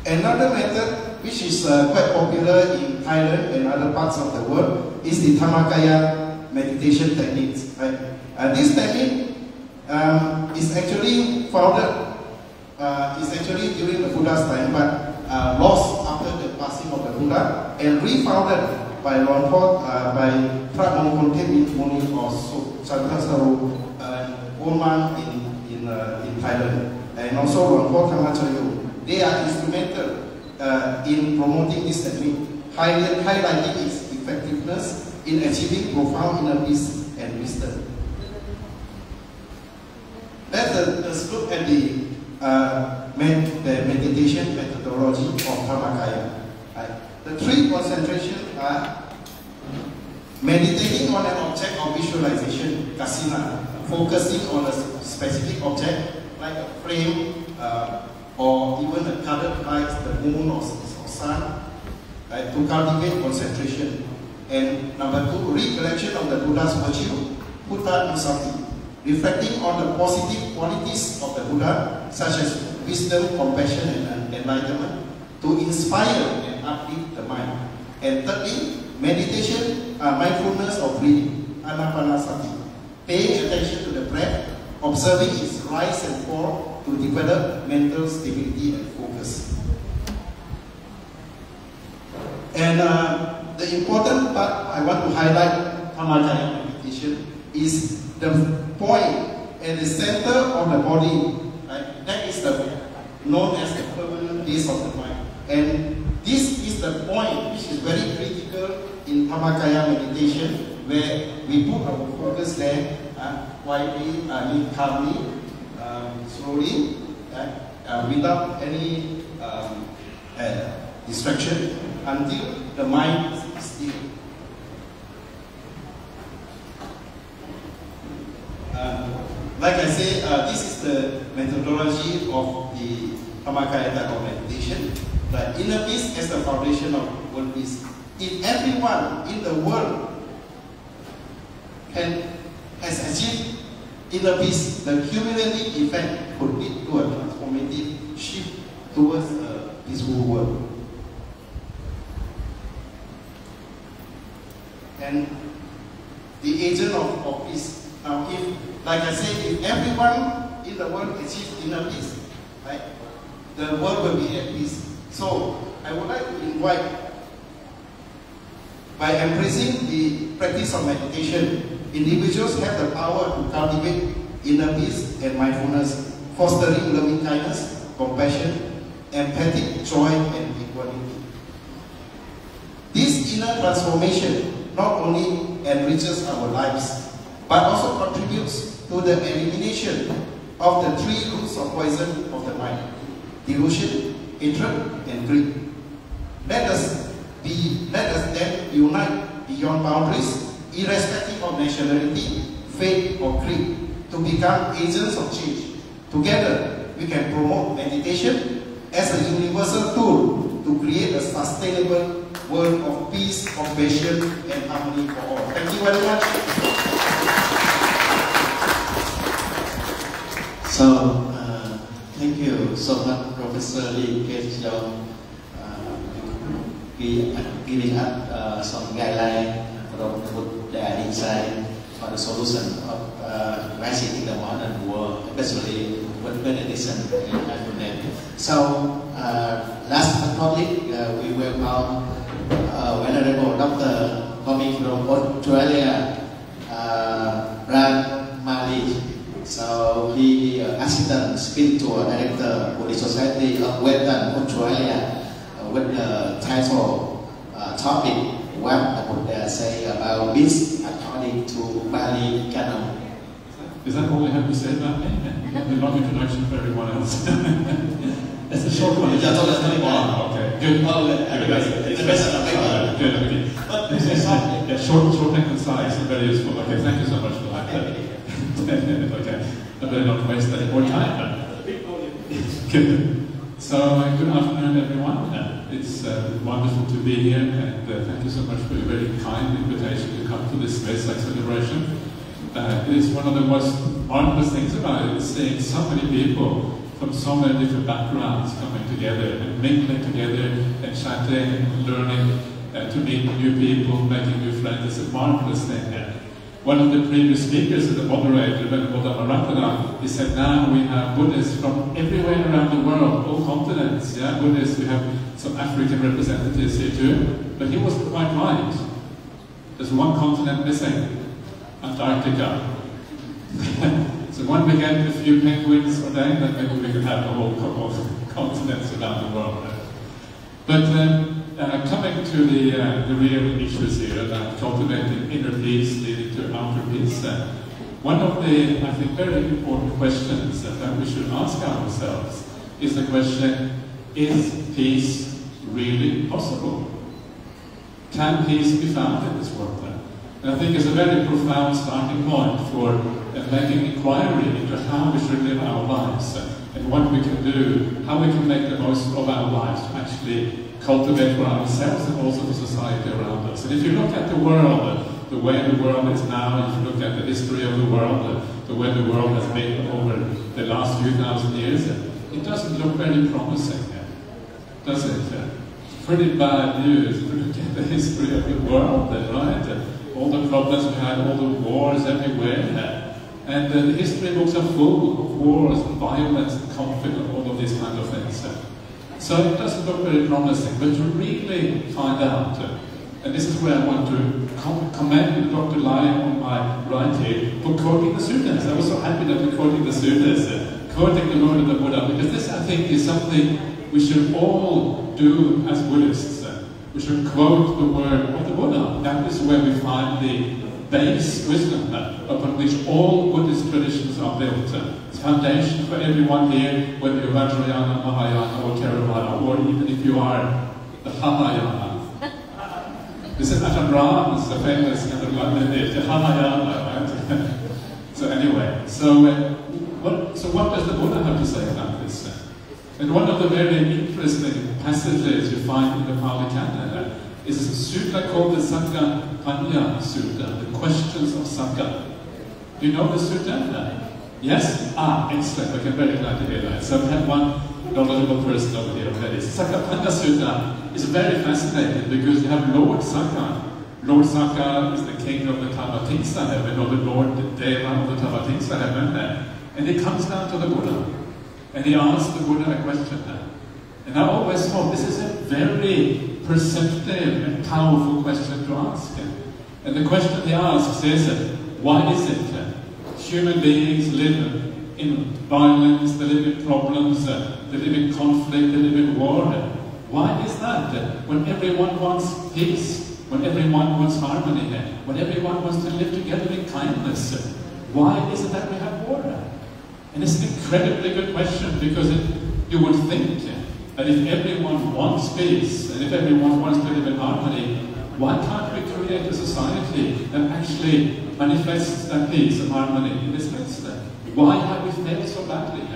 Another method which is quite popular in Thailand and other parts of the world is the Dhammakaya meditation techniques. Right? This technique is actually founded, during the Buddha's time, but lost after the passing of the Buddha and refounded by by Pramongkonte Muni or Chantasaru, an old man in Thailand, and also Luangpo Thammachayo. They are instrumental in promoting this technique, highlighting its effectiveness in achieving profound inner peace and wisdom. Let's look at the meditation methodology of Dhammakaya. The 3 concentrations are meditating on an object of visualization, kasina, focusing on a specific object like a frame, or even the colored lights, the moon or sun, right, to cultivate concentration. And number 2, recollection of the Buddha's virtue, Buddha Nusati, reflecting on the positive qualities of the Buddha, such as wisdom, compassion, and enlightenment, to inspire and uplift the mind. And thirdly, meditation, mindfulness of breathing, Anapanasati, paying attention to the breath, observing its rise and fall, to develop mental stability and focus. And the important part I want to highlight Dhammakaya meditation is the point at the center of the body. Right? That is known as the permanent base of the mind. And this is the point which is very critical in Dhammakaya meditation, where we put our focus there quietly, calmly, slowly, without any distraction, until the mind is still. Like I say, this is the methodology of the Dhammakaya type of meditation. The inner peace as the foundation of world peace. If everyone in the world has achieved inner peace, the cumulative effect could lead to a transformative shift towards a peaceful world. And the agent of peace. Now, if, like I said, if everyone in the world achieves inner peace, right, the world will be at peace. So, I would like to invite, by embracing the practice of meditation, individuals have the power to cultivate inner peace and mindfulness, fostering loving kindness, compassion, empathic joy, and equality. This inner transformation not only enriches our lives, but also contributes to the elimination of the three roots of poison of the mind: delusion, hatred, and greed. Let us then unite beyond boundaries, irrespective of nationality, faith, or creed, to become agents of change. Together, we can promote meditation as a universal tool to create a sustainable world of peace, compassion, and harmony for all. Thank you very much. So, thank you so much, Professor Lee Keat-yong, giving us some guidelines from the insight for the solution of rising in the modern world, especially with meditation and mindfulness. So, last but not least, we welcome Venerable Doctor coming from Australia, Ram Mali. So he Assistant Spiritual Director for the Society of Western Australia, with the title topic, what the Buddha say about peace according to Bali Canon. Is that all we have to say about me? A long introduction for everyone else. That's a short one. Oh, okay, good. It's the best of the good, okay. Yeah, short and concise and very useful. Okay, thank you so much for that. Okay, I better not waste any more time. Good. So, good afternoon, everyone. It's wonderful to be here, and thank you so much for your very kind invitation to come to this Vesak celebration. It is one of the most marvelous things about it, seeing so many people from so many different backgrounds coming together and mingling together and chatting and learning to meet new people, making new friends. It's a marvelous thing. One of the previous speakers, the moderator, Venerable Dhammaratana, he said, now we have Buddhists from everywhere around the world, all continents. Yeah, Buddhists, we have some African representatives here too. But he wasn't quite right. There's one continent missing, Antarctica. So when we get a few penguins ordained, then maybe we can have a whole couple of continents around the world. But coming to the real issues here about cultivating inner peace leading to outer peace, one of the, I think, very important questions that we should ask ourselves is the question, is peace really possible? Can peace be found in this world? And I think it's a very profound starting point for making inquiry into how we should live our lives and what we can do, how we can make the most of our lives to actually cultivate for ourselves and also for society around us. And if you look at the world, the way the world is now, if you look at the history of the world, the way the world has been over the last few thousand years, it doesn't look very promising, does it? Pretty bad news if you look at the history of the world, right? All the problems we had, all the wars everywhere. And the history books are full of wars and violence and conflict and all of these kind of things. So it doesn't look very promising, but to really find out, and this is where I want to commend Dr. Lai on my right here for quoting the suttas. I was so happy that we're quoting the suttas, quoting the word of the Buddha, because this, I think, is something we should all do as Buddhists. We should quote the word of the Buddha. That is where we find the base wisdom upon which all Buddhist traditions are built. It's foundation for everyone here, whether you're Vajrayana, Mahayana, or Theravada, or even if you are the Mahayana. This is Ajahn Brahms, the famous kind of the Mahayana, right? So anyway, so what does the Buddha have to say about this? And one of the very interesting passages you find in the Pali Canon is a sutta called the Sangha Panya Sutta, the questions of Sakka. Do you know the sutta? Yes? Excellent. Okay, very glad to hear that. So we have one knowledgeable person over here already. Sakka Sutta is very fascinating because you have Lord Sakka. Lord Sakka is the king of the Tavatimsa heaven, or the Lord Deva of the Tavatimsa heaven. And he comes down to the Buddha, and he asks the Buddha a question. And I always thought this is a very perceptive and powerful question to ask. And the question he asks is, why is it human beings live in violence, they live in problems, they live in conflict, they live in war? Why is that? When everyone wants peace, when everyone wants harmony, when everyone wants to live together in kindness, why is it that we have war? And it's an incredibly good question, because you would think that if everyone wants peace, and if everyone wants to live in harmony, why can't we create a society that actually manifests that peace and harmony in this midst? Why have we failed so badly?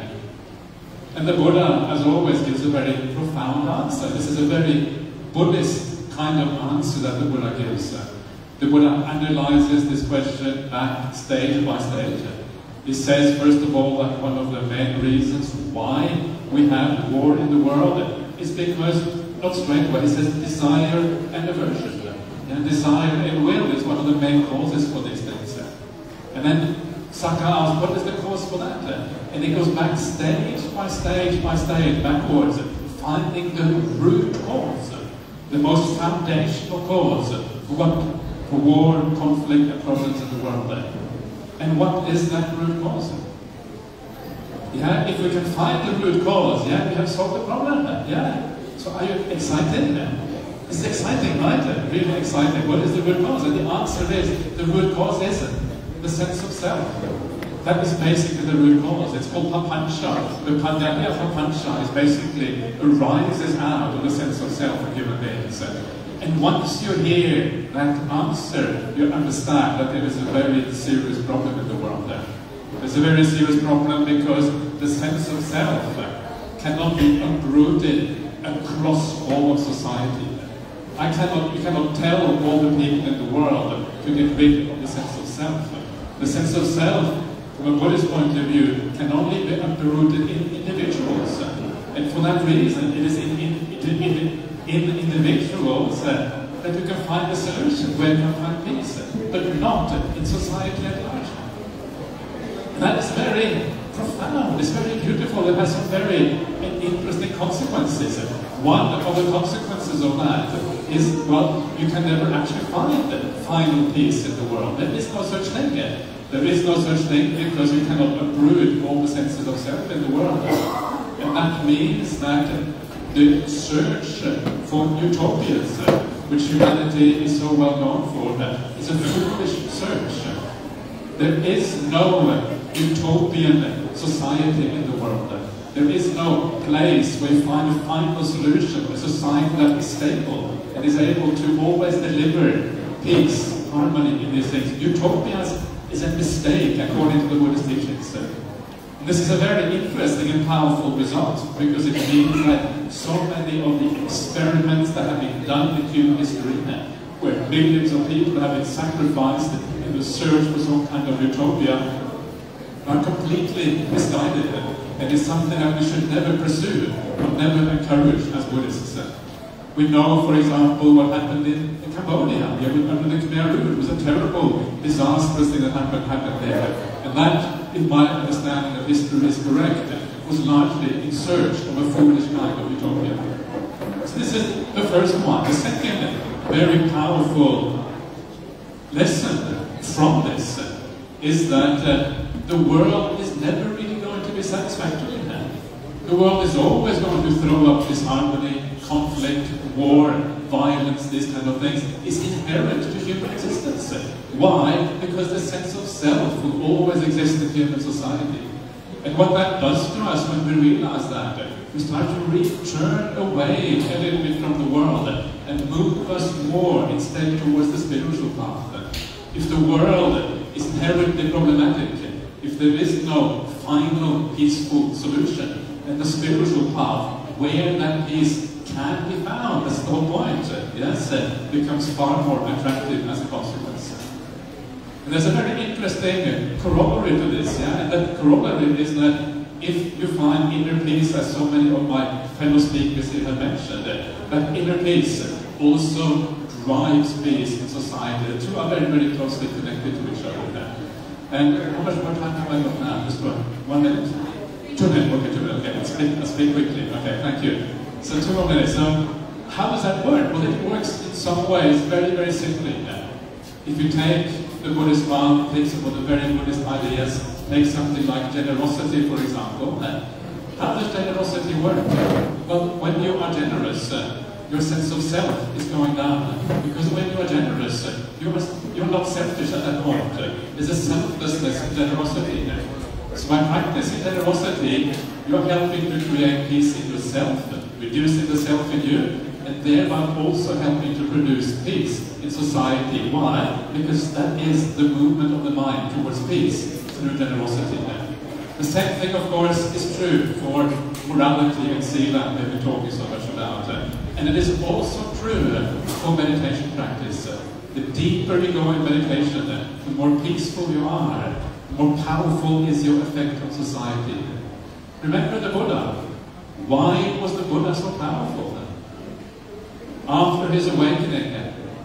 And the Buddha, as always, gives a very profound answer. This is a very Buddhist kind of answer that the Buddha gives. The Buddha analyzes this question back stage by stage. He says, first of all, that one of the main reasons why we have war in the world is because, not straight away, he says desire and aversion. And desire and will is one of the main causes for these things. And then Sakka asks, what is the cause for that? And he goes back stage by stage by stage, backwards, finding the root cause, the most foundational cause for war, conflict, and problems in the world. And what is that root cause? If we can find the root cause, we have solved the problem. So are you excited? It's exciting, right? Really exciting. What is the root cause? And the answer is, the root cause is the sense of self. That is basically the root cause. It's called papancha. The pandanya of papancha is basically arises out of the sense of self of human beings. And once you hear that answer, you understand that there is a very serious problem in the world there. There's a very serious problem because the sense of self cannot be uprooted across all of society. You cannot tell all the people in the world to get rid of the sense of self. The sense of self, from a Buddhist point of view, can only be uprooted in individuals. And for that reason, it is in individuals that you can find a solution, where you can find peace, but not in society at large. And that is very profound, it's very beautiful, it has some very interesting consequences. One of the consequences of that is, well, you can never actually find the final peace in the world. There is no such thing yet. There is no such thing because you cannot uproot all the senses of self in the world. And that means that the search for utopias, which humanity is so well known for, is a foolish search. There is no utopian society in the world. There is no place where you find a final solution, a society that is stable and is able to always deliver peace, harmony in these things. Utopias is a mistake according to the Buddhist teachings. And this is a very interesting and powerful result, because it means that so many of the experiments that have been done in human history, where millions of people have been sacrificed in the search for some kind of utopia, are completely misguided, and is something that we should never pursue or never encourage as Buddhists. We know, for example, what happened in Cambodia under the Khmer Rouge. It was a terrible, disastrous thing that happened there. And that, if my understanding of history is correct, was largely in search of a foolish kind of utopia. So this is the first one. The second very powerful lesson from this is that the world is never really going to be satisfactory. The world is always going to throw up disharmony, conflict, war, violence, these kind of things. It's inherent to human existence. Why? Because the sense of self will always exist in human society. And what that does to us when we realize that, we start to turn away a little bit from the world and move us more instead towards the spiritual path. If the world is inherently problematic, if there is no final peaceful solution, then the spiritual path where that peace can be found. That's the whole point. Yes, becomes far more attractive as a consequence. And there's a very interesting corollary to this, yeah? And that corollary is that if you find inner peace, as so many of my fellow speakers here have mentioned, that inner peace also drives peace in society. The two are very, very closely connected to each other. And how much more time have I got now? Just 1 minute? 2 minutes, okay, 2 minutes. Okay, I'll speak quickly. Okay, thank you. So 2 more minutes. So how does that work? Well, it works in some ways very, very simply. If you take the Buddhist path, take some of the very Buddhist ideas, take something like generosity, for example. How does generosity work? Well, when you are generous, your sense of self is going down. Because when you are generous, you're not selfish at that point. There's a selflessness in generosity. So by practicing generosity, you're helping to create peace in yourself, reducing the self in you, and thereby also helping to produce peace in society. Why? Because that is the movement of the mind towards peace through generosity. The same thing, of course, is true for morality and sila that we've been talking so much about. And it is also true for meditation practice. The deeper you go in meditation, the more peaceful you are, the more powerful is your effect on society. Remember the Buddha. Why was the Buddha so powerful? After his awakening,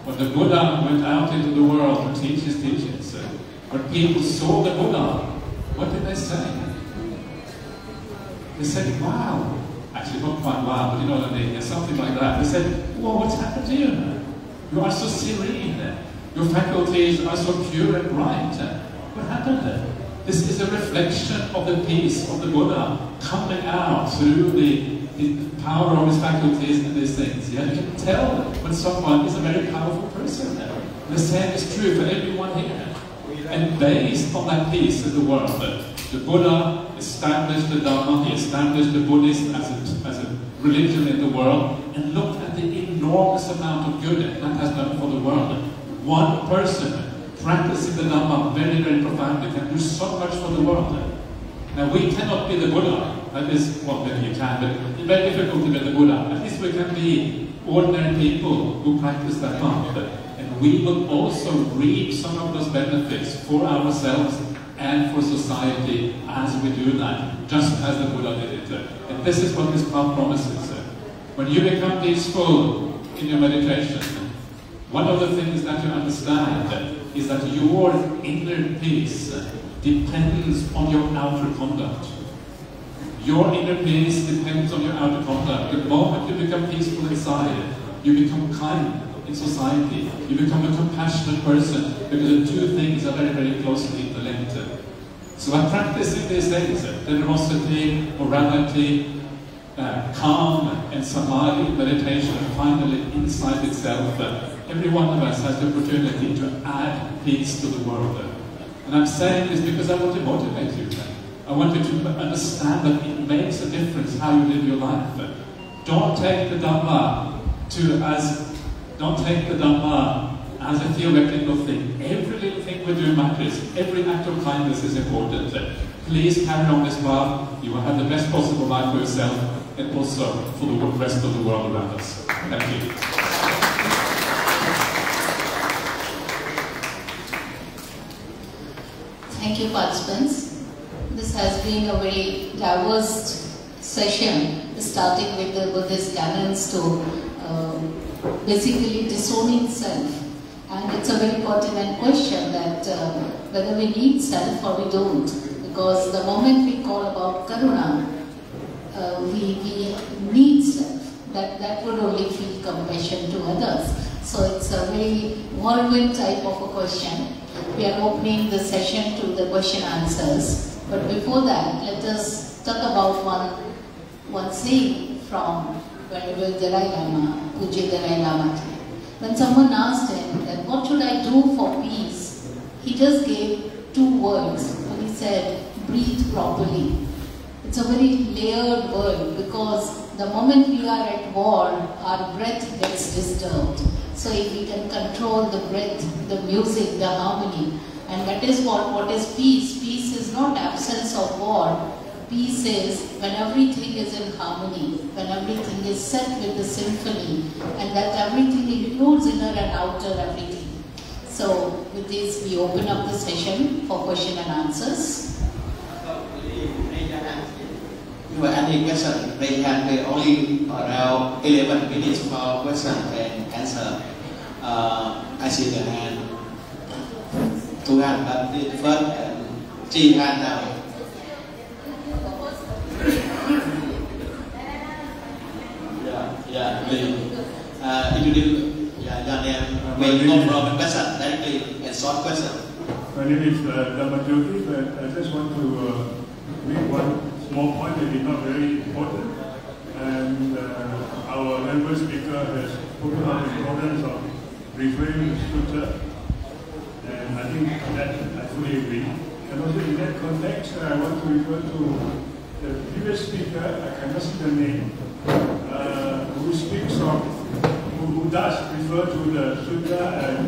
when the Buddha went out into the world to teach his teachings, when people saw the Buddha, what did they say? They said, wow. Actually, not quite wow, but you know what I mean, something like that. They said, whoa, what's happened to you? You are so serene. Your faculties are so pure and bright. What happened? This is a reflection of the peace of the Buddha coming out through the power of his faculties and these things. Yeah? You can tell when someone is a very powerful person. The same is true for everyone here. And based on that peace in the world, the Buddha established the Dhamma, he established the Buddhism as a religion in the world, and looked at the enormous amount of good that has done for the world. One person practicing the Dhamma very, very profoundly can do so much for the world. Now we cannot be the Buddha. That is, well, maybe you can, but it's very difficult to be the Buddha. At least we can be ordinary people who practice that path. And we will also reap some of those benefits for ourselves and for society as we do that, just as the Buddha did it. And this is what this path promises. When you become peaceful in your meditation, one of the things that you understand is that your inner peace depends on your outer conduct. Your inner peace depends on your outer conduct. The moment you become peaceful inside, you become kind in society. You become a compassionate person, because the two things are very, very closely interlinked. So by practicing these things, generosity, morality, calm and samadhi, meditation, finally inside itself, every one of us has the opportunity to add peace to the world. And I'm saying this because I want to motivate you. I want you to understand that it makes a difference how you live your life. Don't take the Dhamma as a theoretical thing. Every little thing we do matters. Every act of kindness is important. Please carry on this path. You will have the best possible life for yourself and also for the rest of the world around us. Thank you. Thank you, participants. This has been a very diverse session, starting with the Buddhist canons to basically disowning self. And it's a very pertinent question that whether we need self or we don't. Because the moment we call about karuna, we need self. That would only feel compassion to others. So it's a very whirlwind type of a question. We are opening the session to the question answers. But before that, let us talk about one saying from Venerable Dalai Lama, Puja Dalai Lama. When someone asked him that what should I do for peace, he just gave 2 words and he said, breathe properly. It's a very layered word, because the moment we are at war, our breath gets disturbed. So if we can control the breath, the music, the harmony, and that is what is peace. Peace is not absence of war. Peace is when everything is in harmony, when when everything is set with the symphony, and that everything includes inner and outer everything. So with this, we open up the session for question and answers. If you have any question, raise your hand. We only around 11 minutes for question and answer. I see the hand. 2 hands, but first and 3 hands now. Yeah, please. Introduce your name, where you come from, and question directly, and short question. My name is Dhammajogi, but I just want to make one small point that is not very important. And our member speaker has spoken on the importance of referring to Sutta, and I think that I fully agree. And also in that context, I want to refer to the previous speaker, I cannot see the name, who speaks of, who does refer to the Sutta and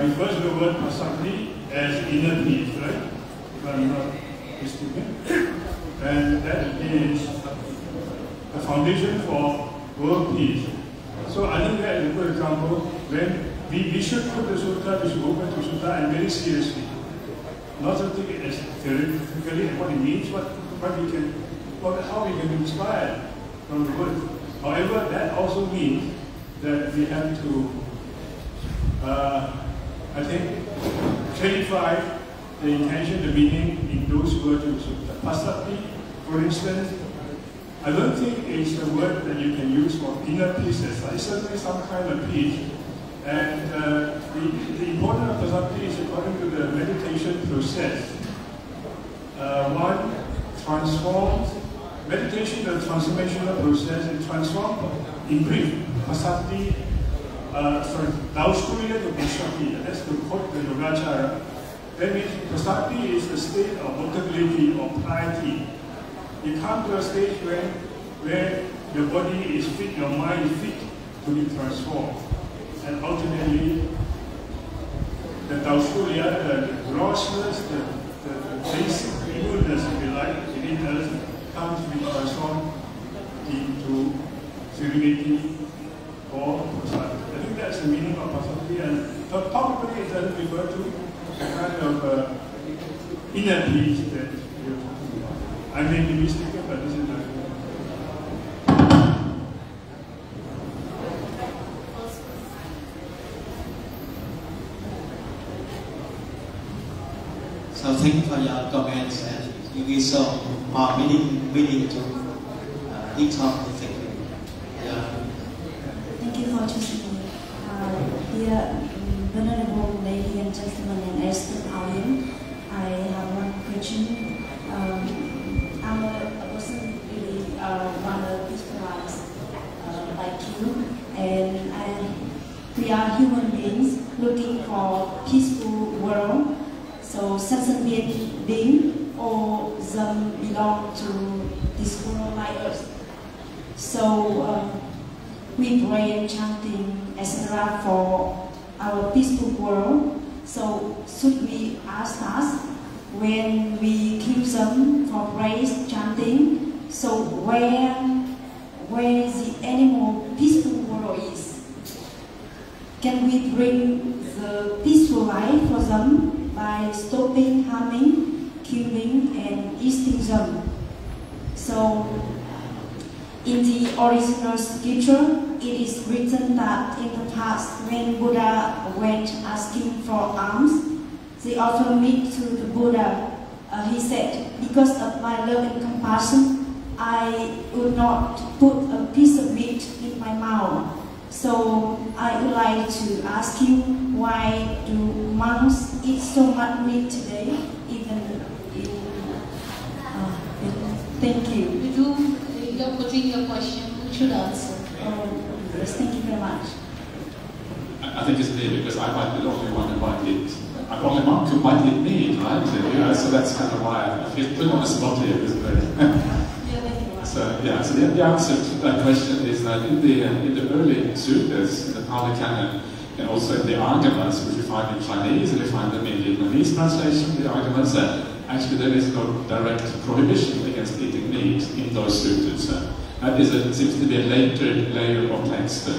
refers to the word pasakti as inner peace, right? If I'm not mistaken. And that is the foundation for world peace. So I think that is a good example when we should put the Sutta, we should open to Sutta and very seriously. Not to take it as theoretically what it means, but how we can be inspired from the word. However, that also means that we have to, I think, clarify the intention, the meaning in those words in Sutta. Pasati, for instance, I don't think it's a word that you can use for inner peace. It's certainly some kind of peace. And the importance of pasati is according to the meditation process. One transforms, meditation is a transformational process, and transform, in brief, pasati, Dauskuya to Pasati, that's the quote the Yogacara. That means pasati is a state of notability or piety. You come to a stage where your body is fit, your mind is fit to be transformed. And ultimately, the Dauskuya, the grossness, the basic evilness, if you like, within us, comes to be transformed into serenity or pasati. I think that's the meaning of pasati, and probably it doesn't refer to the kind of inner peace that you're talking about. I may be mistaken, but this is the So thank you for your comments, and you give some more meaning to each of the things. Yeah. Thank you for choosing me. Dear Venerable Lady and Gentlemen and esteemed audience, I have one question. I'm a person really want to visualize like you, and we are human beings looking for peaceful world. So sentient being, all of them belong to this world like us. So we pray, chanting, etc. for our peaceful world. So should we ask us when we kill them for praise, chanting? So where the animal peaceful world is? Can we bring the peaceful life for them by stopping harming, killing, and eating them? So, in the original scripture, it is written that in the past, when Buddha went asking for alms, they offered meat to the Buddha. He said, because of my love and compassion, I would not put a piece of meat in my mouth. So I would like to ask you, why do monks eat so much meat today? Thank you. You're putting your question, who should answer? Yes, thank you very much. I think it's me, because I might be the only one who might eat. I'm only monk who might eat meat, right? So that's kind of why I feel put on the spot here, isn't it? So the answer to that question is that in the early suttas, in the Pali Canon, and also in the arguments which we find in Chinese, and we find them in Vietnamese translation, the arguments that actually there is no direct prohibition against eating meat in those sutras. That seems to be a later layer of text.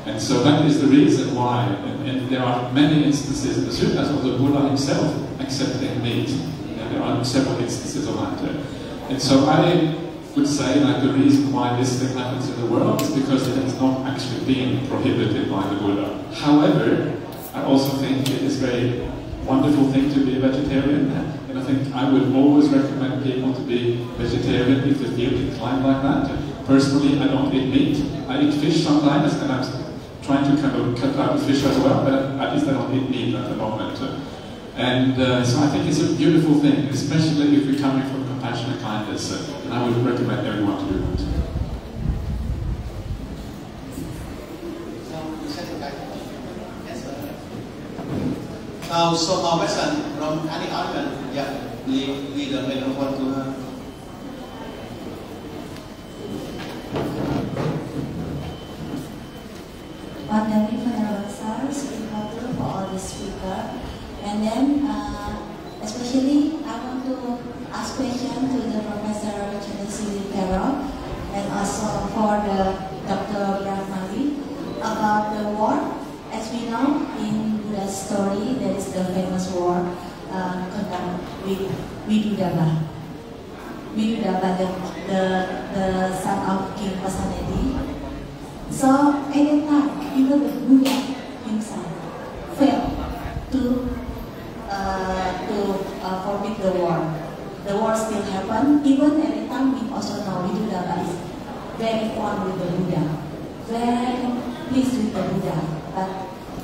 And so that is the reason why, and there are many instances in the sutras of the Buddha himself accepting meat. And there are several instances of that. And so I would say that the reason why this thing happens in the world is because it has not actually been prohibited by the Buddha. However, I also think it is a very wonderful thing to be a vegetarian, and I think I would always recommend people to be vegetarian if they feel inclined like that. Personally, I don't eat meat. I eat fish sometimes, and I'm trying to kind of cut out the fish as well, but at least I don't eat meat at the moment. And so I think it's a beautiful thing, especially if you're coming from compassion and kindness, and I would recommend everyone to do that. So more question from any audience. Yeah, leave the microphone to her. Thank you for all the speakers. And then, especially, I want to ask questions to the Professor Carol and also for the Dr. Brahmali about the war. As we know, in the story, there is the famous war conducted with Vidudaba. Vidudaba, the son of King Pasanedi. So, at that time, even the Buddha himself failed to forbid the war. The war still happened. Even at the time, we also know Vidudaba is very fond with the Buddha, very pleased with the Buddha. But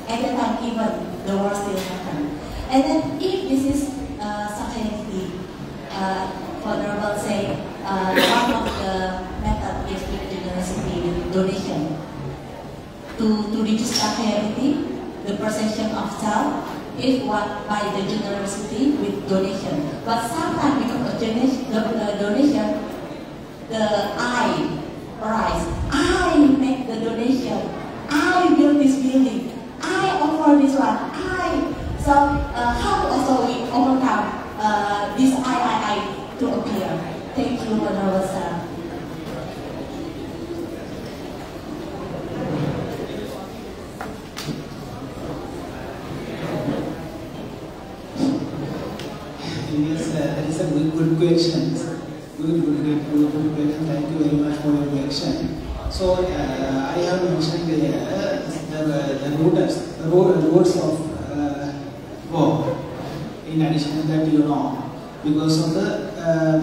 at the time, even the war still happened. And then, if this is society, Honorable say, one of the methods is with generosity, with donation. To reduce scarcity, the perception of self is what by the generosity with donation. But sometimes because of the donation, the I arise. I make the donation. I build this building. I offer this one. So how also we overcome this I to appear? Thank you, Honorable Sir. Yes, that is a good question. Good question. Thank you very much for your question. So I have mentioned the roots of war. In addition to that, you know, because of the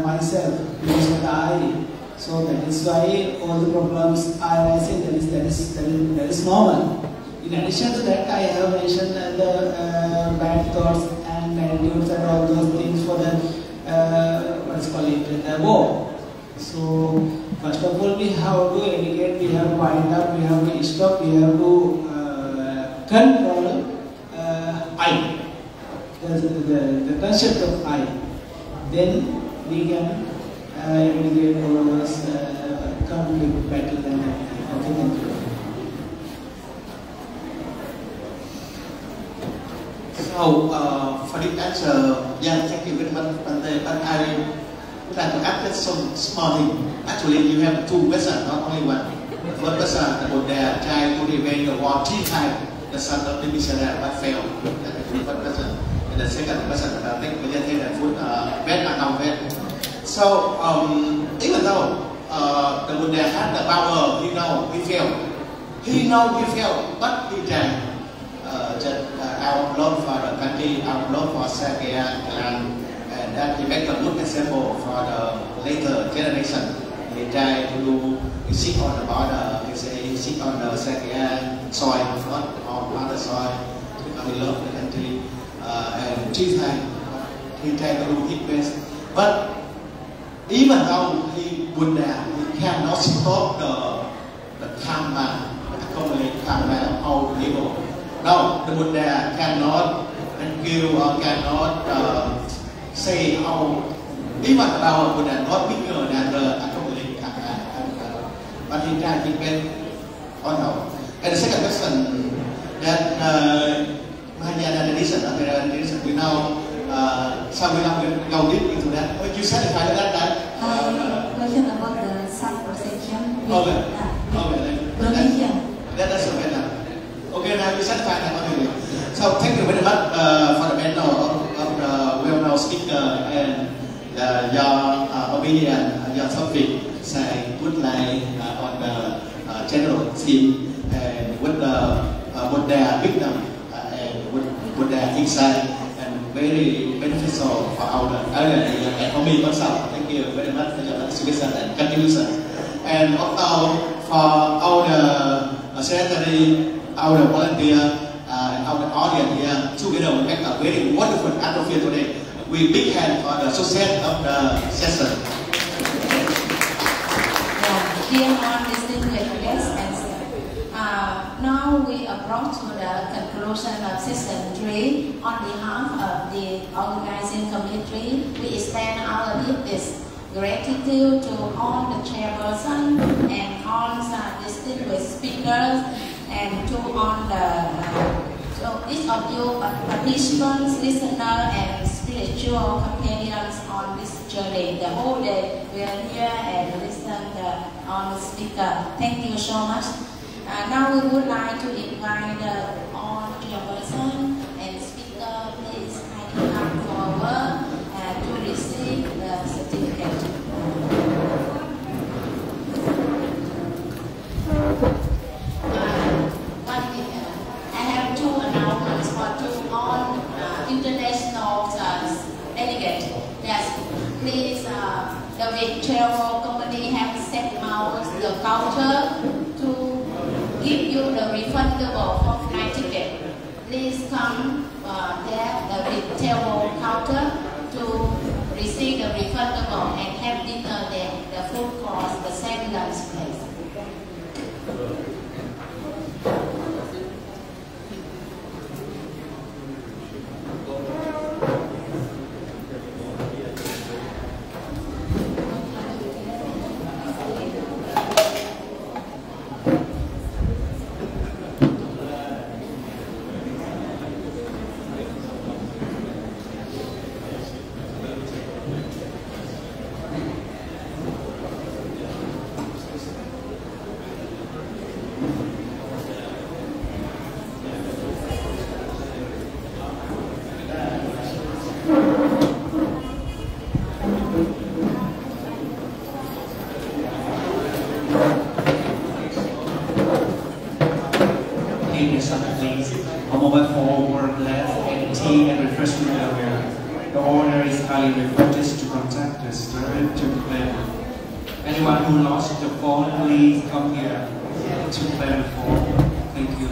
myself, because of the I. So that is why all the problems I say that is normal. In addition to that, I have mentioned the bad thoughts and attitudes and all those things for the the war. So first of all, we have to educate, we have to wind up, we have to stop, we have to control I, the concept of I. Then we can educate all of us, conflict better than that. Okay, thank you. So, for the answer, yeah, thank you very much, Bante. But I would like to add some small thing. Actually, you have two questions, not only one. The first question, the Buddha tried to prevent the war 3 times. The son of the Mishnah but failed. That is the first question. And the second question, I think we just and food vet and non-vet. So, even though the Buddha had the power, he know he failed. He know he failed, but he tried. Just out of love for the country, out of love for Sakya clan, and that he make a good example for the later generation. He tried to do, he sit on the border, he say he sit on the Sakya soil, not on other soil, because he love the country, and 3 times he tried to do his best. But even though he Buddha, he cannot stop the karma, the accumulated karma of all people. No, the Buddha cannot kill or cannot say how, even the power of Buddha not bigger than the accumulated karma. But he can depend on how. And the second question, that Mahayana tradition, we know So we're not going to go deep into that. But you satisfied with that, right? Question about the self-perception. Okay. That's That's okay now. Okay, now you satisfied that already. So thank you very much for the panel of the well-known speaker and your opinion, your topic, say would like on the general theme and with their wisdom and with their insight and very beneficial for our elderly and for me myself. Thank you very much for your participation and contribution. And also for all the secretary, all the volunteer, and all the audience here together we make a very wonderful atmosphere today. We big hand for the success of the session. Dear distinguished guests, now we approach to the conclusion of session 3. On behalf of the organizing committee, we extend our deepest gratitude to all the chairperson and all the distinguished speakers and to all each of you participants, listeners, and spiritual companions on this journey. The whole day we are here and listen on the speaker. Thank you so much. Now we would like to invite all chairperson and speaker, please kindly come forward to receive the certificate. I have two announcements for two all international delegates. Yes, please, the Viet Travel Company have set out the counter to give you the refundable of flight ticket. Please come there, the Viet Travel counter, to receive the refundable and have dinner there. The food cost the same lunch place. Anyone who lost the phone, please come here to claim the phone. Thank you.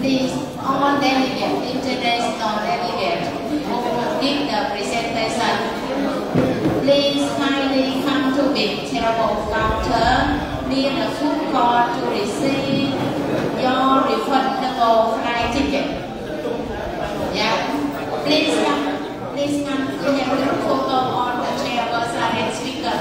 Please, all delegates, international delegates, who will give the presentation, please kindly come to Viet Travel counter near the food court to receive your refundable flight ticket. Yeah. Please come. Please come. We have a group photo on the chair beside and speaker.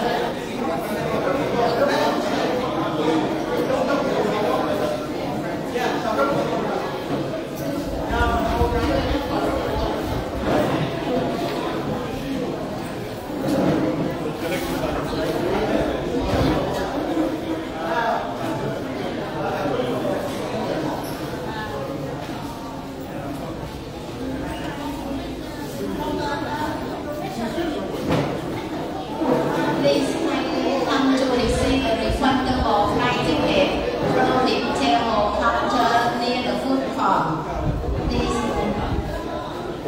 Please kindly come to receive a refundable flight ticket from the table counter near the food court. Please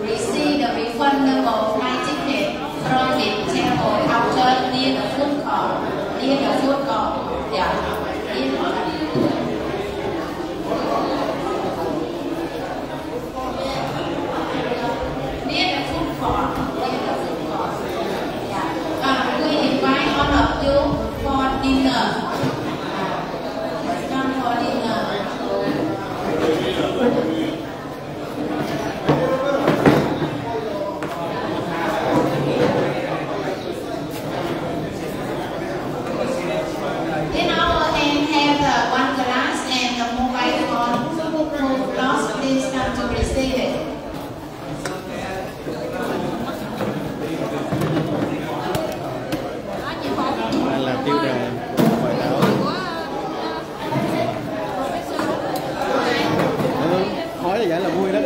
receive the refundable flight ticket from the table counter near the food court. Near the food court. Yeah. Near the food court. Near the food court. Yeah. We invite all of you for dinner. Come for dinner. In our hand have one glass and a mobile phone. Who lost, please come to receive it. Anh làm tiêu đề bài thảo. Hỏi là vậy là vui đó.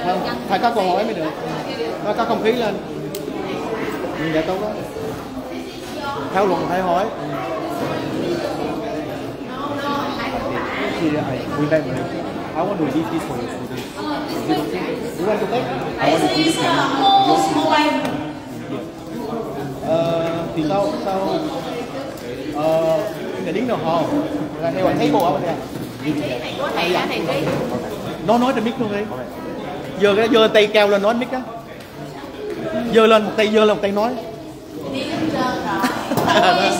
Không, phải có câu hỏi mới được. Nó có không khí lên. Như vậy tốt đó. Thảo luận phải hỏi. I want to leave this for you. You want to take? I want to leave this mobile. Thì sau cái tiếng đồng hồ là theo thấy bộ ở đây. Của thầy đã thầy trí. Nó nói trên mic luôn đi. Giơ tay cao lên nói mic á. Giơ lên một tay nói. Who is